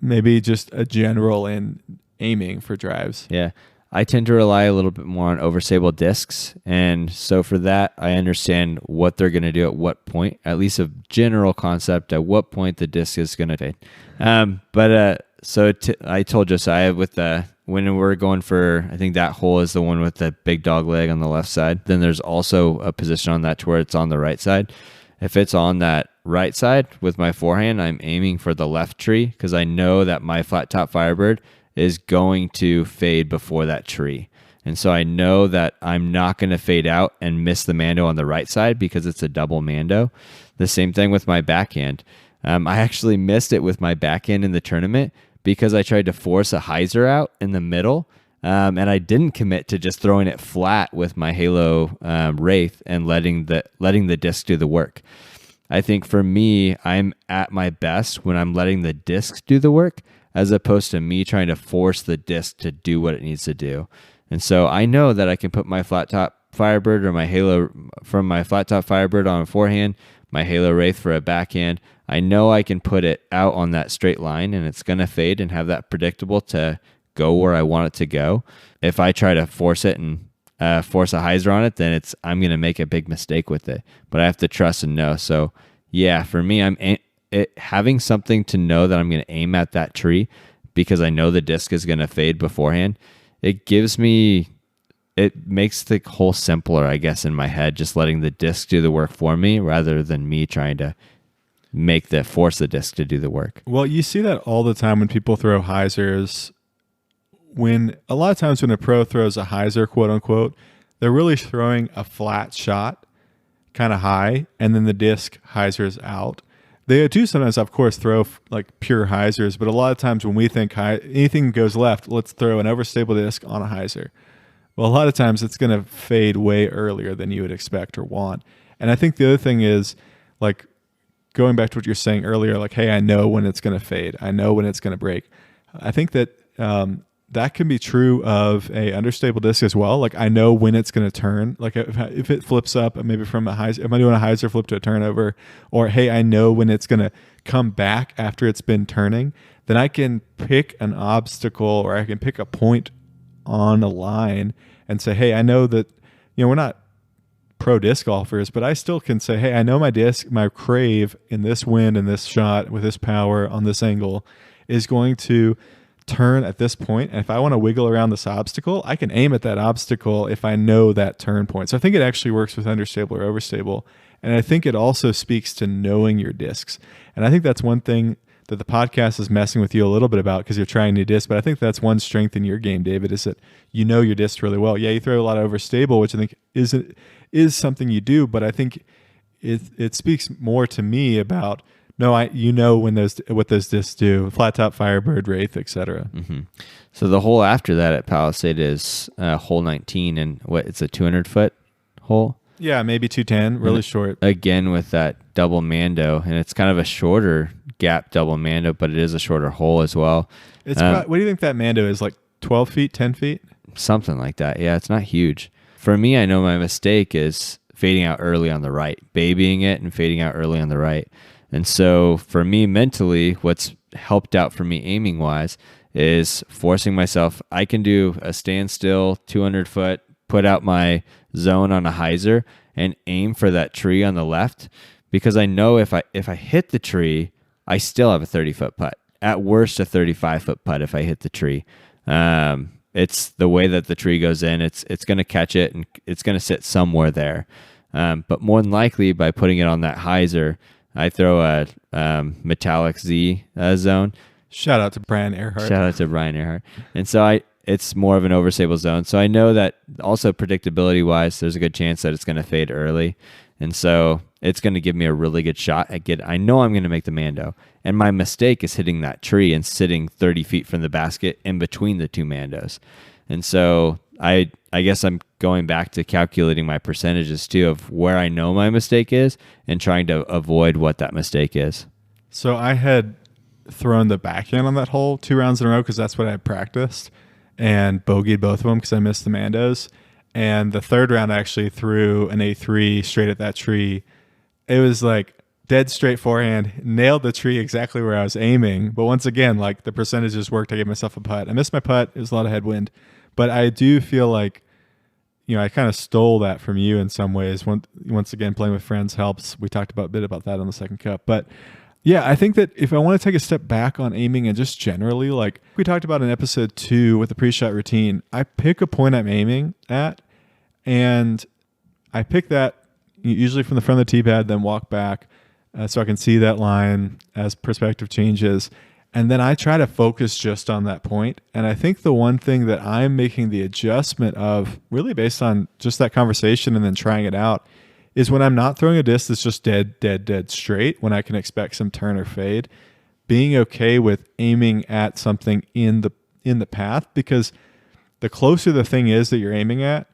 maybe just a general in aiming for drives. Yeah. I tend to rely a little bit more on overstable discs. And so for that, I understand what they're going to do at what point, at least a general concept at what point the disc is going to fade. I told Josiah when we're going for, I think that hole is the one with the big dog leg on the left side. Then there's also a position on that to where it's on the right side. If it's on that right side with my forehand, I'm aiming for the left tree because I know that my flat top Firebird is going to fade before that tree. And so I know that I'm not going to fade out and miss the mando on the right side because it's a double mando. The same thing with my backhand. I actually missed it with my backhand in the tournament because I tried to force a hyzer out in the middle, and I didn't commit to just throwing it flat with my Halo Wraith and letting the disc do the work. I think for me, I'm at my best when I'm letting the disc do the work, as opposed to me trying to force the disc to do what it needs to do. And so I know that I can put my flat top Firebird or my Halo from my flat top Firebird on a forehand, my Halo Wraith for a backhand. I know I can put it out on that straight line and it's going to fade and have that predictable to go where I want it to go. If I try to force it and force a hyzer on it, then I'm going to make a big mistake with it. But I have to trust and know. So yeah, for me, having something to know that I'm going to aim at that tree because I know the disc is going to fade beforehand, it makes the hole simpler, I guess, in my head, just letting the disc do the work for me rather than me trying to force the disc to do the work. Well, you see that all the time when people throw hyzers. A lot of times when a pro throws a hyzer, quote unquote, they're really throwing a flat shot kind of high, and then the disc hyzers out. They do sometimes, of course, throw like pure hyzers, but a lot of times when we think anything goes left, let's throw an overstable disc on a hyzer. Well, a lot of times it's going to fade way earlier than you would expect or want. And I think the other thing is, like, going back to what you're saying earlier, like, hey, I know when it's going to fade. I know when it's going to break. I think that that can be true of a understable disc as well. Like, I know when it's going to turn. Like, if it flips up, maybe from a hyzer, am I doing a hyzer flip to a turnover? Or, hey, I know when it's going to come back after it's been turning. Then I can pick an obstacle or I can pick a point on a line and say, hey, I know that, we're not pro disc golfers, but I still can say, hey, I know my disc, my crave in this wind and this shot with this power on this angle is going to turn at this point. And if I want to wiggle around this obstacle, I can aim at that obstacle if I know that turn point. So I think it actually works with understable or overstable. And I think it also speaks to knowing your discs. And I think that's one thing that the podcast is messing with you a little bit about because you're trying new discs. But I think that's one strength in your game, David, is that you know your discs really well. Yeah, you throw a lot of overstable, which I think is something you do. But I think it speaks more to me about when what those discs do, flat top Firebird, Wraith, etc. Mm-hmm. So the hole after that at Palisade is hole 19, and it's a 200-foot hole. Yeah, maybe 210, really short. Again with that double mando, and it's kind of a shorter gap double mando, but it is a shorter hole as well. It's what do you think that mando is, like 12 feet, 10 feet? Something like that. Yeah, it's not huge. For me, I know my mistake is fading out early on the right, babying it and fading out early on the right. And so for me mentally, what's helped out for me aiming wise is forcing myself. I can do a standstill 200 foot, put out my zone on a hyzer and aim for that tree on the left, because I know if I hit the tree, I still have a 30-foot putt. At worst, a 35-foot putt if I hit the tree. It's the way that the tree goes in. It's going to catch it and it's going to sit somewhere there. But more than likely, by putting it on that hyzer, I throw a metallic Z zone. Shout out to Brian Earhart. And so it's more of an overstable zone. So I know that also predictability-wise, there's a good chance that it's going to fade early. And so it's going to give me a really good shot I know I'm going to make the mando. And my mistake is hitting that tree and sitting 30 feet from the basket in between the two mandos. And so I guess I'm going back to calculating my percentages too of where I know my mistake is and trying to avoid what that mistake is. So I had thrown the backhand on that hole 2 rounds in a row because that's what I practiced. and bogeyed both of them because I missed the Mandos. And the third round, I actually threw an A3 straight at that tree. It was like dead straight forehand, nailed the tree exactly where I was aiming. But once again, like the percentages worked. I gave myself a putt. I missed my putt. It was a lot of headwind. But I do feel like, I kind of stole that from you in some ways. Once again, playing with friends helps. We talked a bit about that on the second cup. But yeah, I think that if I want to take a step back on aiming and just generally, like we talked about in episode 2 with the pre-shot routine, I pick a point I'm aiming at, and I pick that usually from the front of the tee pad, then walk back so I can see that line as perspective changes. And then I try to focus just on that point. And I think the one thing that I'm making the adjustment of, really based on just that conversation and then trying it out, is when I'm not throwing a disc that's just dead straight, when I can expect some turn or fade, being okay with aiming at something in the path, because the closer the thing is that you're aiming at,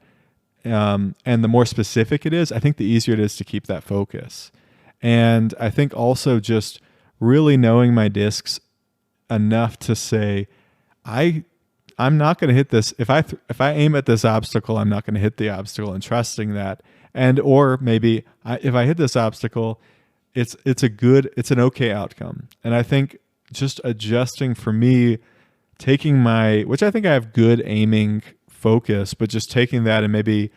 and the more specific it is, I think the easier it is to keep that focus. And I think also just really knowing my discs enough to say, I'm not going to hit this. If I aim at this obstacle, I'm not going to hit the obstacle, and trusting that. And or maybe if I hit this obstacle, it's an okay outcome. And I think just adjusting for me, taking which I think I have good aiming focus, but just taking that and maybe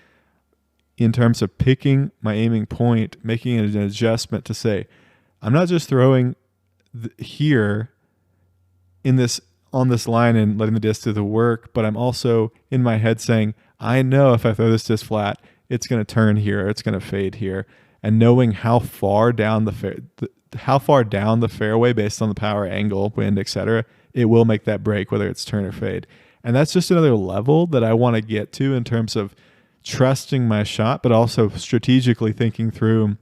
in terms of picking my aiming point, making an adjustment to say, I'm not just throwing here on this line and letting the disc do the work, but I'm also in my head saying, I know if I throw this disc flat, it's going to turn here, or it's going to fade here, and knowing how far down the fairway based on the power, angle, wind, etc., it will make that break, whether it's turn or fade. And that's just another level that I want to get to in terms of trusting my shot, but also strategically thinking through,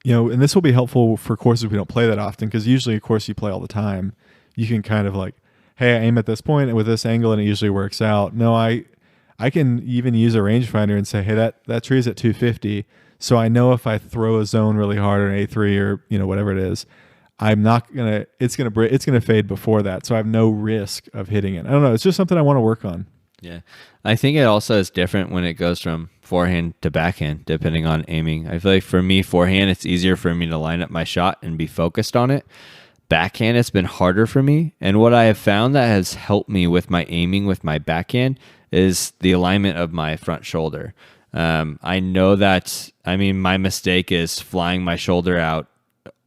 and this will be helpful for courses we don't play that often, because usually a course you play all the time, you can kind of like, hey, I aim at this point and with this angle, and it usually works out. No, I can even use a rangefinder and say, hey, that tree is at 250, so I know if I throw a zone really hard or an A3 or whatever it is, it's gonna fade before that, so I have no risk of hitting it. I don't know. It's just something I want to work on. Yeah, I think it also is different when it goes from forehand to backhand, depending on aiming. I feel like for me, forehand, it's easier for me to line up my shot and be focused on it. Backhand, it's been harder for me. And what I have found that has helped me with my aiming with my backhand is the alignment of my front shoulder. I know that, my mistake is flying my shoulder out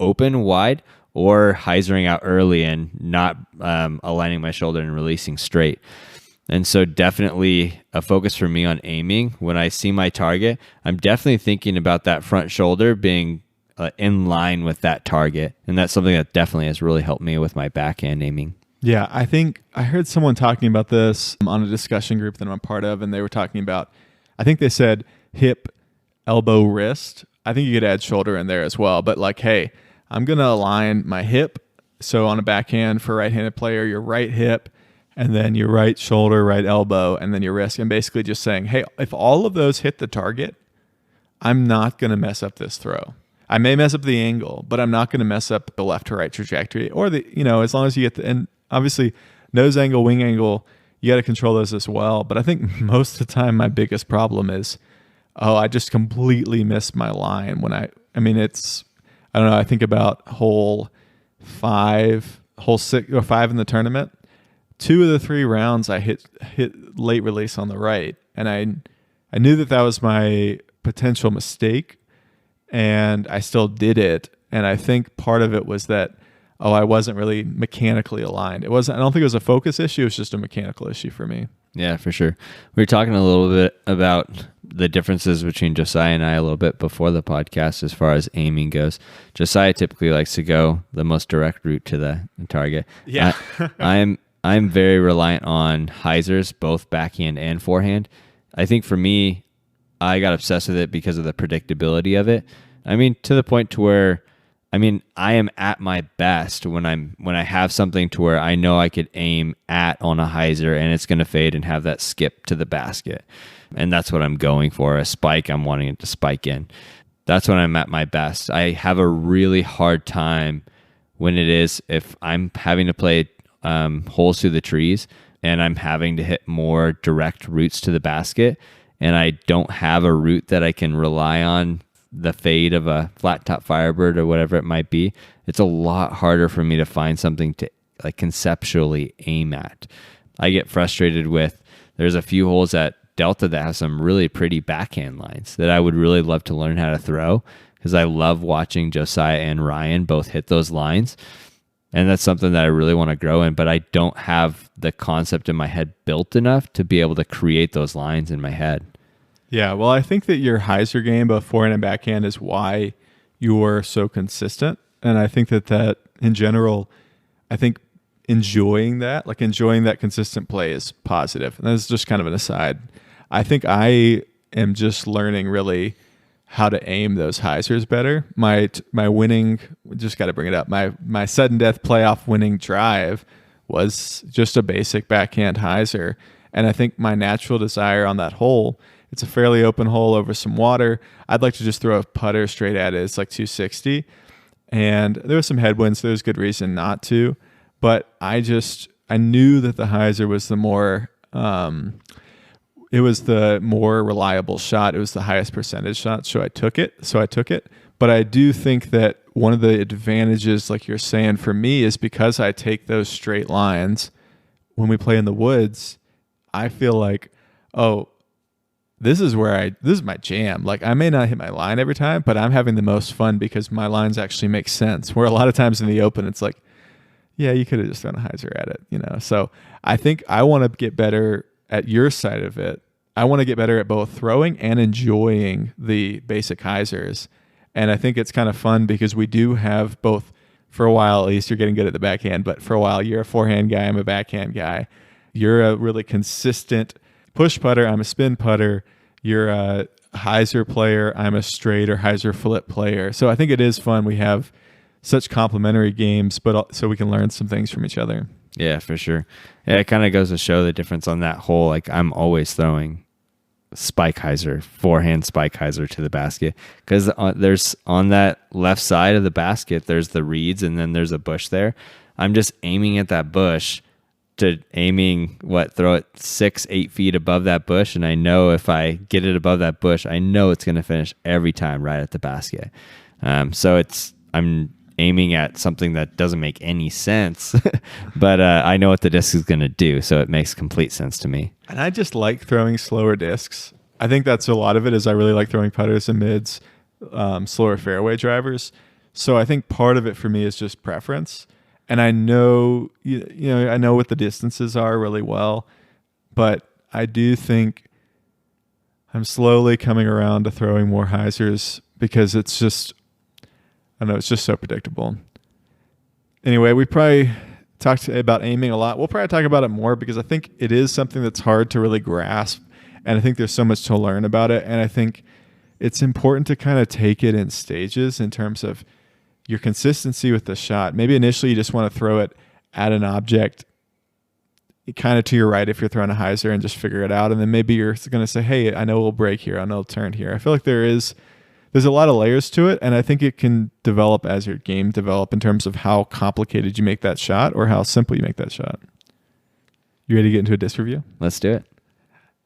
open, wide, or hyzering out early and not aligning my shoulder and releasing straight. And so definitely a focus for me on aiming. When I see my target, I'm definitely thinking about that front shoulder being in line with that target. And that's something that definitely has really helped me with my backhand aiming. Yeah, I think I heard someone talking about this on a discussion group that I'm a part of, and they were talking about, I think they said hip, elbow, wrist. I think you could add shoulder in there as well. But like, hey, I'm going to align my hip. So on a backhand for a right-handed player, your right hip, and then your right shoulder, right elbow, and then your wrist. And basically just saying, hey, if all of those hit the target, I'm not going to mess up this throw. I may mess up the angle, but I'm not going to mess up the left to right trajectory, or as long as you get and obviously nose angle, wing angle, you got to control those as well. But I think most of the time my biggest problem is, I just completely missed my line when I don't know. I think about hole 5 in the tournament. 2 of the 3 rounds I hit late release on the right, and I knew that was my potential mistake, and I still did it. And I think part of it was that I wasn't really mechanically aligned. I don't think it was a focus issue. It was just a mechanical issue for me. Yeah, for sure. We were talking a little bit about the differences between Josiah and I a little bit before the podcast as far as aiming goes. Josiah typically likes to go the most direct route to the target. Yeah. I'm very reliant on hyzers, both backhand and forehand. I think for me, I got obsessed with it because of the predictability of it. To the point to where, I am at my best when I have something to where I know I could aim at on a hyzer and it's going to fade and have that skip to the basket. And that's what I'm going for. A spike, I'm wanting it to spike in. That's when I'm at my best. I have a really hard time if I'm having to play holes through the trees. and I'm having to hit more direct routes to the basket, and I don't have a route that I can rely on the fade of a flat top Firebird or whatever it might be, it's a lot harder for me to find something to like conceptually aim at. I get frustrated with, there's a few holes at Delta that have some really pretty backhand lines that I would really love to learn how to throw, because I love watching Josiah and Ryan both hit those lines. And that's something that I really want to grow in, but I don't have the concept in my head built enough to be able to create those lines in my head. Yeah, well, I think that your hyzer game, both forehand and backhand, is why you're so consistent. And I think that in general, I think enjoying that consistent play is positive. And that's just kind of an aside. I think I am just learning really how to aim those hyzers better. My winning, just got to bring it up, my sudden death playoff winning drive was just a basic backhand hyzer. And I think my natural desire on that hole, it's a fairly open hole over some water. I'd like to just throw a putter straight at it. It's like 260. And there was some headwinds. There was good reason not to. But I knew that the hyzer was the more, it was the more reliable shot. It was the highest percentage shot. So I took it. But I do think that one of the advantages, like you're saying, for me is because I take those straight lines when we play in the woods, I feel like, oh, this is my jam. Like, I may not hit my line every time, but I'm having the most fun because my lines actually make sense. Where a lot of times in the open, it's like, yeah, you could have just thrown a hyzer at it, So I think I want to get better at your side of it. I want to get better at both throwing and enjoying the basic hyzers. And I think it's kind of fun because we do have both. For a while, at least, you're getting good at the backhand, but for a while, you're a forehand guy, I'm a backhand guy. You're a really consistent push putter, I'm a spin putter. You're a hyzer player, I'm a straight or hyzer flip player. So I think it is fun. We have such complementary games, but so we can learn some things from each other. Yeah, for sure. Yeah, it kind of goes to show the difference on that hole. Like, I'm always throwing spike hyzer, forehand spike hyzer to the basket, because there's on that left side of the basket, there's the reeds and then there's a bush there. I'm just aiming at that bush to throw it 6-8 feet above that bush, and I know if I get it above that bush, I know it's going to finish every time right at the basket. So I'm aiming at something that doesn't make any sense, but I know what the disc is going to do, so it makes complete sense to me. And I just like throwing slower discs. I think that's a lot of it. Is I really like throwing putters and mids, slower fairway drivers. So I think part of it for me is just preference. And I know, I know what the distances are really well, but I do think I'm slowly coming around to throwing more hyzers because it's just, I don't know, it's just so predictable. Anyway, we probably talked about aiming a lot. We'll probably talk about it more because I think it is something that's hard to really grasp. And I think there's so much to learn about it. And I think it's important to kind of take it in stages in terms of your consistency with the shot. Maybe initially you just want to throw it at an object kind of to your right if you're throwing a hyzer and just figure it out. And then maybe you're going to say, hey, I know it'll break here. I know it'll turn here. I feel like there's a lot of layers to it. And I think it can develop as your game develop in terms of how complicated you make that shot or how simple you make that shot. You ready to get into a disc review? Let's do it.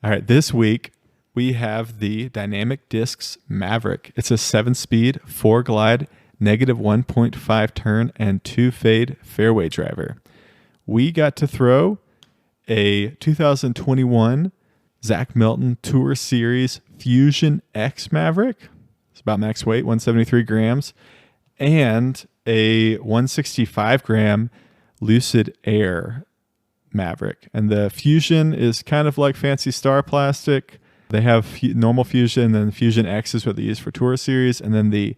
All right. This week we have the Dynamic Discs Maverick. It's a 7-speed, 4-glide, negative 1.5 turn, and 2-fade fairway driver. We got to throw a 2021 Zach Melton Tour Series Fusion X Maverick. It's about max weight, 173 grams, and a 165 gram Lucid Air Maverick. And the Fusion is kind of like fancy Star Plastic. They have normal Fusion, and then the Fusion X is what they use for Tour Series, and then the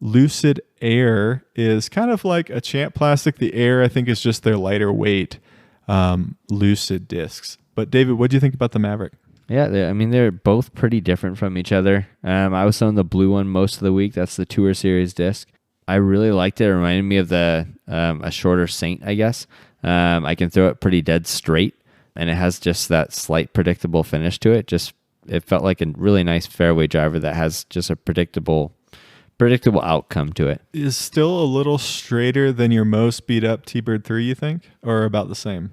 Lucid Air is kind of like a Champ Plastic. The Air, I think, is just their lighter weight Lucid discs. But David, what do you think about the Maverick? Yeah, they're both pretty different from each other. I was on the blue one most of the week. That's the Tour Series disc. I really liked it. It reminded me of a shorter Saint, I guess. I can throw it pretty dead straight, and it has just that slight predictable finish to it. It felt like a really nice fairway driver that has just a predictable outcome to it. Is still a little straighter than your most beat up T-Bird 3, you think? Or about the same?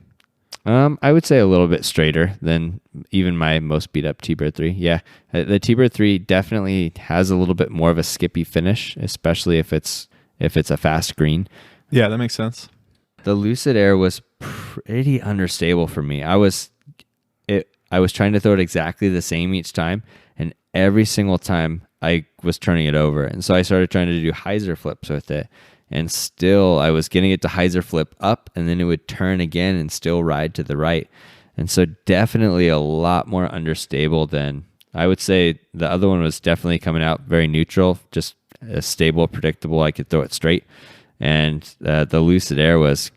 I would say a little bit straighter than even my most beat up T-Bird 3. Yeah, the T-Bird 3 definitely has a little bit more of a skippy finish, especially if it's a fast green. Yeah, that makes sense. The Lucid Air was pretty understable for me. I was trying to throw it exactly the same each time, and every single time I was turning it over. And so I started trying to do hyzer flips with it, and still I was getting it to hyzer flip up, and then it would turn again and still ride to the right. And so definitely a lot more understable than, I would say the other one was definitely coming out very neutral, just stable, predictable. I could throw it straight. And the Lucid Air was,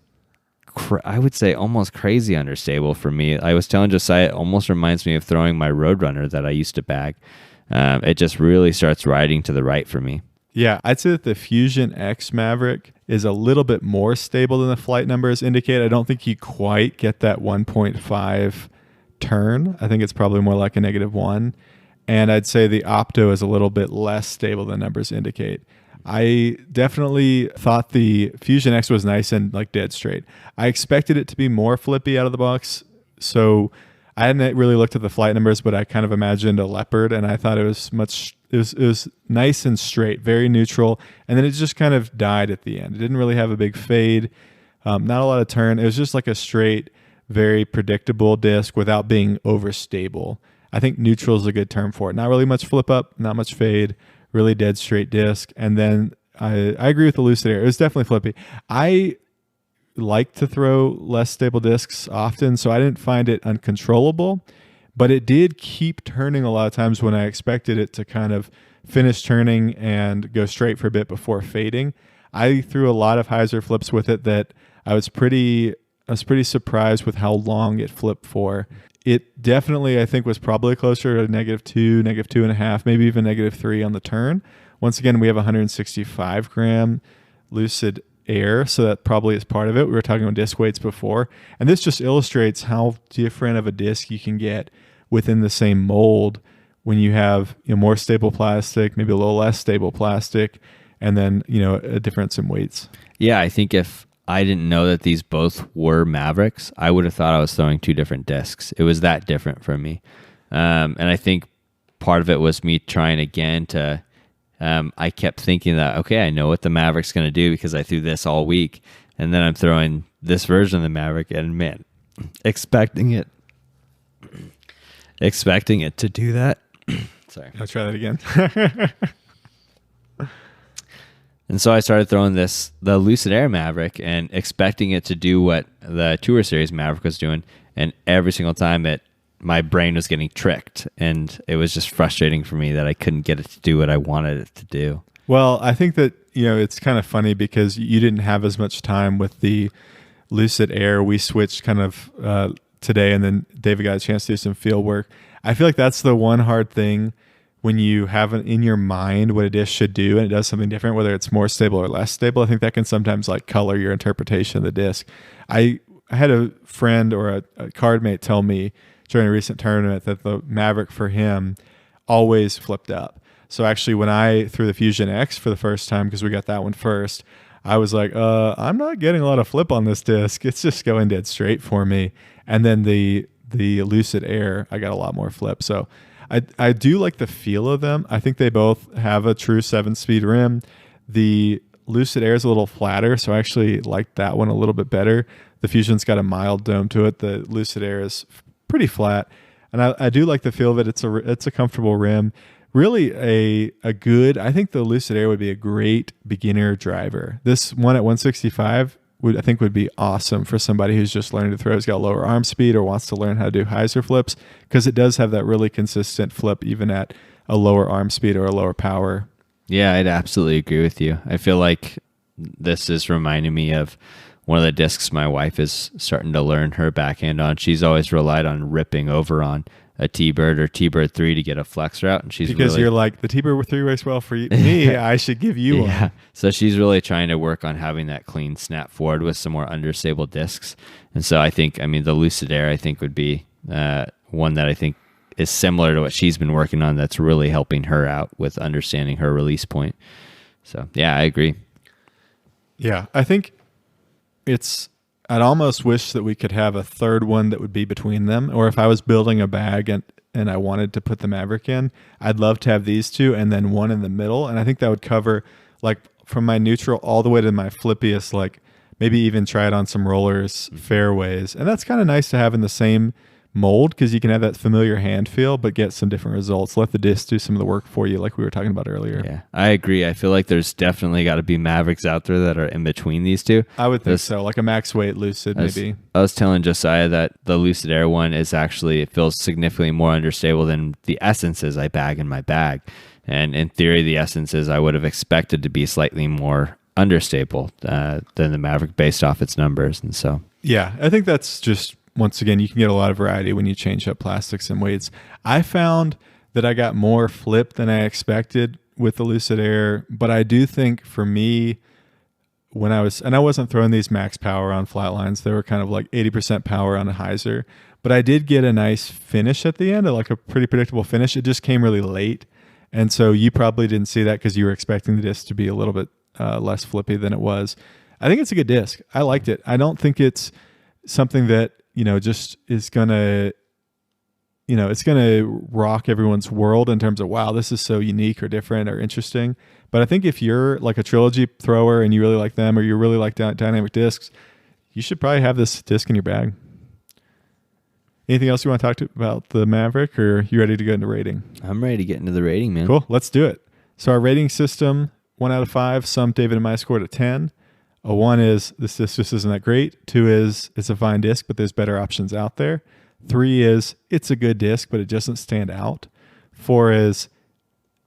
I would say, almost crazy understable for me. I was telling Josiah, it almost reminds me of throwing my Roadrunner that I used to bag. It just really starts riding to the right for me. Yeah, I'd say that the Fusion X Maverick is a little bit more stable than the flight numbers indicate. I don't think you quite get that 1.5 turn. I think it's probably more like a -1. And I'd say the Opto is a little bit less stable than numbers indicate. I definitely thought the Fusion X was nice and like dead straight. I expected it to be more flippy out of the box, so I hadn't really looked at the flight numbers, but I kind of imagined a Leopard, and I thought it was nice and straight, very neutral, and then it just kind of died at the end. It didn't really have a big fade, not a lot of turn. It was just like a straight, very predictable disc without being overstable. I think neutral is a good term for it. Not really much flip up, not much fade, really dead straight disc. And then I agree with the Lucid Air. It was definitely flippy. I like to throw less stable discs often, so I didn't find it uncontrollable, but it did keep turning a lot of times when I expected it to kind of finish turning and go straight for a bit before fading. I threw a lot of hyzer flips with it that I was pretty surprised with how long it flipped for. It definitely, I think, was probably closer to -2, -2.5, maybe even -3 on the turn. Once again, we have 165 gram Lucid Air, so that probably is part of it. We were talking about disc weights before, and this just illustrates how different of a disc you can get within the same mold when you have, more stable plastic, maybe a little less stable plastic, and then a difference in weights. Yeah, I think if I didn't know that these both were Mavericks, I would have thought I was throwing two different discs. It was that different for me. And I think part of it was me trying again to, I kept thinking that, okay, I know what the Maverick's going to do because I threw this all week. And then I'm throwing this version of the Maverick, and man, expecting it to do that. Sorry. I'll try that again. And so I started throwing the Lucid Air Maverick, and expecting it to do what the Tour Series Maverick was doing. And every single time my brain was getting tricked, and it was just frustrating for me that I couldn't get it to do what I wanted it to do. Well, I think that, it's kind of funny because you didn't have as much time with the Lucid Air. We switched kind of today, and then David got a chance to do some field work. I feel like that's the one hard thing when you have in your mind what a disc should do and it does something different, whether it's more stable or less stable. I think that can sometimes color your interpretation of the disc. I had a friend or a card mate tell me during a recent tournament that the Maverick for him always flipped up. So actually when I threw the Fusion X for the first time, because we got that one first, I was like, I'm not getting a lot of flip on this disc. It's just going dead straight for me. And then the Lucid Air, I got a lot more flip. So I do like the feel of them. I think they both have a true 7-speed rim. The Lucid Air is a little flatter, so I actually like that one a little bit better. The Fusion's got a mild dome to it. The Lucid Air is pretty flat, and I do like the feel of it. It's a comfortable rim. Really a good. I think the Lucid Air would be a great beginner driver. This one at 165 would be awesome for somebody who's just learning to throw, has got lower arm speed, or wants to learn how to do hyzer flips, because it does have that really consistent flip even at a lower arm speed or a lower power. Yeah, I'd absolutely agree with you. I feel like this is reminding me of one of the discs my wife is starting to learn her backhand on. She's always relied on ripping over on a T-Bird or T-Bird 3 to get a flex route, and you're like, the T-Bird 3 works well for me. I should give you one. So she's really trying to work on having that clean snap forward with some more understable discs. And so I think, the Lucid Air, I think, would be one that I think is similar to what she's been working on, that's really helping her out with understanding her release point. So yeah, I agree. Yeah, I think it's I'd almost wish that we could have a third one that would be between them. Or if I was building a bag and I wanted to put the Maverick in, I'd love to have these two and then one in the middle. And I think that would cover like from my neutral all the way to my flippiest, like maybe even try it on some rollers, fairways. And that's kind of nice to have in the same mold because you can have that familiar hand feel but get some different results. Let the disc do some of the work for you like we were talking about earlier. Yeah, I agree. I feel like there's definitely got to be Mavericks out there that are in between these two. I would think so, like a max weight Lucid maybe. I was telling Josiah that the Lucid Air one is actually, it feels significantly more understable than the Essences I bag in my bag. And in theory, the Essences I would have expected to be slightly more understable than the Maverick based off its numbers. And so, yeah, I think that's just, once again, you can get a lot of variety when you change up plastics and weights. I found that I got more flip than I expected with the Lucid Air, but I do think for me, when I wasn't throwing these max power on flatlines, they were kind of like 80% power on a hyzer, but I did get a nice finish at the end, like a pretty predictable finish. It just came really late. And so you probably didn't see that because you were expecting the disc to be a little bit less flippy than it was. I think it's a good disc. I liked it. I don't think it's something that, just is gonna, it's gonna rock everyone's world in terms of, wow, this is so unique or different or interesting. But I think if you're like a trilogy thrower and you really like them or you really like dynamic discs, you should probably have this disc in your bag. Anything else you want to talk about the Maverick, or are you ready to go into rating? I'm ready to get into the rating, man. Cool, let's do it. So our rating system, 1 out of 5, some David and I scored a 10. A 1 is this disc just isn't that great. 2 is it's a fine disc, but there's better options out there. 3 is it's a good disc, but it doesn't stand out. 4 is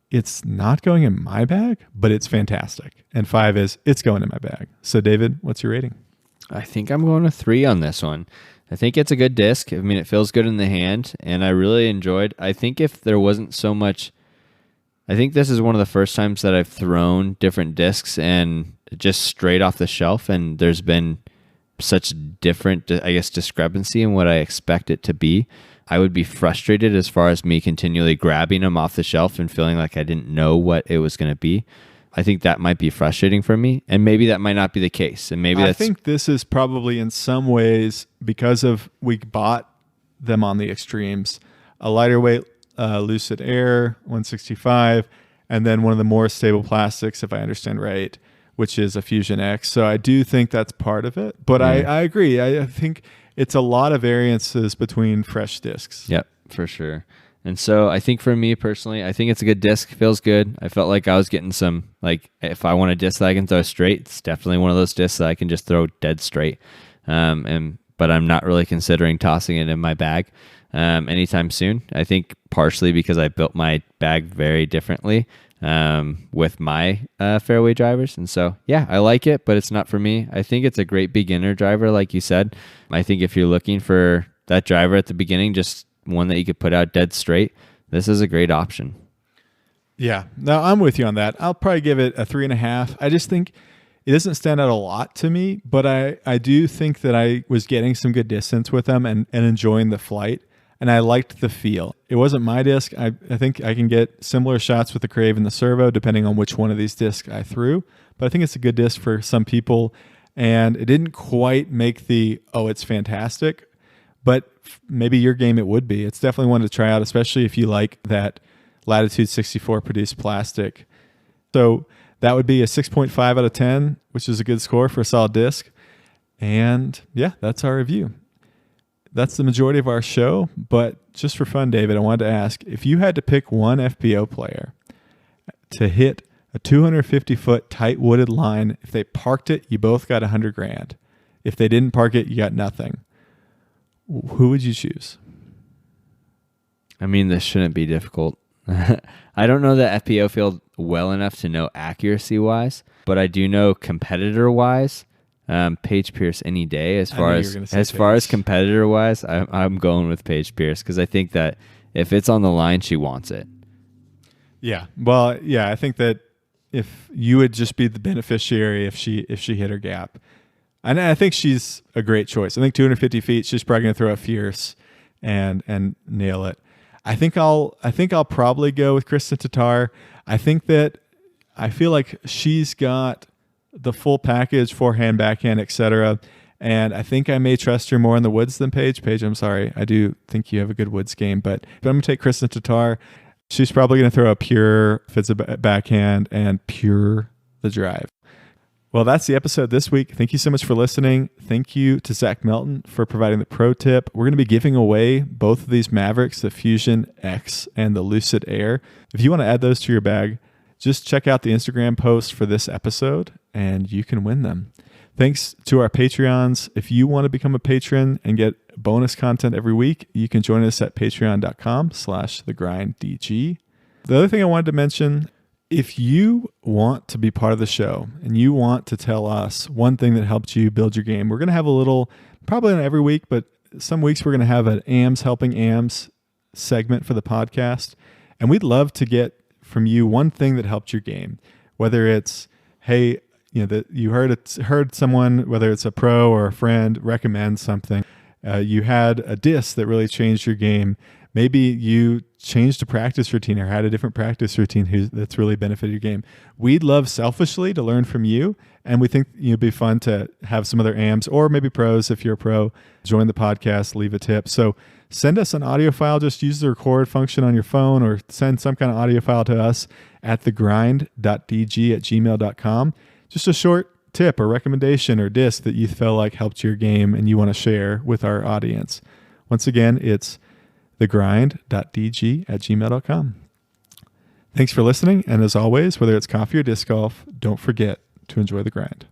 it's not going in my bag, but it's fantastic. And 5 is it's going in my bag. So David, what's your rating? I think I'm going to 3 on this one. I think it's a good disc. I mean, it feels good in the hand, and I really enjoyed. I think if there wasn't so much, I think this is one of the first times that I've thrown different discs and just straight off the shelf, and there's been such different, I guess, discrepancy in what I expect it to be. I would be frustrated as far as me continually grabbing them off the shelf and feeling like I didn't know what it was going to be. I think that might be frustrating for me, and maybe that might not be the case. And maybe I think this is probably in some ways because of we bought them on the extremes, a lighter weight Lucid Air 165, and then one of the more stable plastics, if I understand right, which is a Fusion X. So I do think that's part of it. But I agree. I think it's a lot of variances between fresh discs. Yep, for sure. And so I think for me personally, I think it's a good disc. Feels good. I felt like I was getting some, like, if I want a disc that I can throw straight, it's definitely one of those discs that I can just throw dead straight. But I'm not really considering tossing it in my bag anytime soon. I think partially because I built my bag very differently with my fairway drivers. And so, yeah, I like it, but it's not for me. I think it's a great beginner driver, like you said. I think if you're looking for that driver at the beginning, just one that you could put out dead straight, this is a great option. Yeah, no, I'm with you on that. I'll probably give it a 3.5. I just think it doesn't stand out a lot to me, but I do think that I was getting some good distance with them and enjoying the flight, and I liked the feel. It wasn't my disc. I think I can get similar shots with the Crave and the Servo depending on which one of these discs I threw, but I think it's a good disc for some people, and it didn't quite make the, oh, it's fantastic, but maybe your game it would be. It's definitely one to try out, especially if you like that Latitude 64 produced plastic. So that would be a 6.5 out of 10, which is a good score for a solid disc. And yeah, that's our review. That's the majority of our show. But just for fun, David, I wanted to ask, if you had to pick one FPO player to hit a 250-foot tight wooded line, if they parked it, you both got $100,000. If they didn't park it, you got nothing. Who would you choose? I mean, this shouldn't be difficult. I don't know the FPO field well enough to know accuracy-wise, but I do know competitor-wise. Paige Pierce any day. As far as competitor-wise, I'm going with Paige Pierce because I think that if it's on the line, she wants it. Yeah. Well, yeah, I think that if you would just be the beneficiary if she hit her gap. And I think she's a great choice. I think 250 feet, she's probably going to throw a fierce and nail it. I think I'll probably go with Kristen Tatar. I feel like she's got the full package, forehand, backhand, etc. And I think I may trust her more in the woods than Paige. Paige, I'm sorry. I do think you have a good woods game, but I'm going to take Kristen Tatar. She's probably going to throw a pure if it's a backhand and pure the drive. Well, that's the episode this week. Thank you so much for listening. Thank you to Zach Melton for providing the pro tip. We're going to be giving away both of these Mavericks, the Fusion X and the Lucid Air. If you want to add those to your bag, just check out the Instagram post for this episode and you can win them. Thanks to our Patreons. If you want to become a patron and get bonus content every week, you can join us at patreon.com/thegrinddg. The other thing I wanted to mention, if you want to be part of the show and you want to tell us one thing that helped you build your game, we're going to have a little, probably not every week, but some weeks we're going to have an AMS Helping AMS segment for the podcast. And we'd love to get from you one thing that helped your game, whether it's, hey, that you heard someone, whether it's a pro or a friend, recommend something. You had a disc that really changed your game. Maybe you changed a practice routine or had a different practice routine that's really benefited your game. We'd love selfishly to learn from you, and we think it'd be fun to have some other AMs or maybe pros, if you're a pro, join the podcast, leave a tip. So send us an audio file. Just use the record function on your phone or send some kind of audio file to us at thegrind.dg@gmail.com. Just a short tip or recommendation or disc that you felt like helped your game and you want to share with our audience. Once again, it's thegrind.dg@gmail.com. Thanks for listening. And as always, whether it's coffee or disc golf, don't forget to enjoy the grind.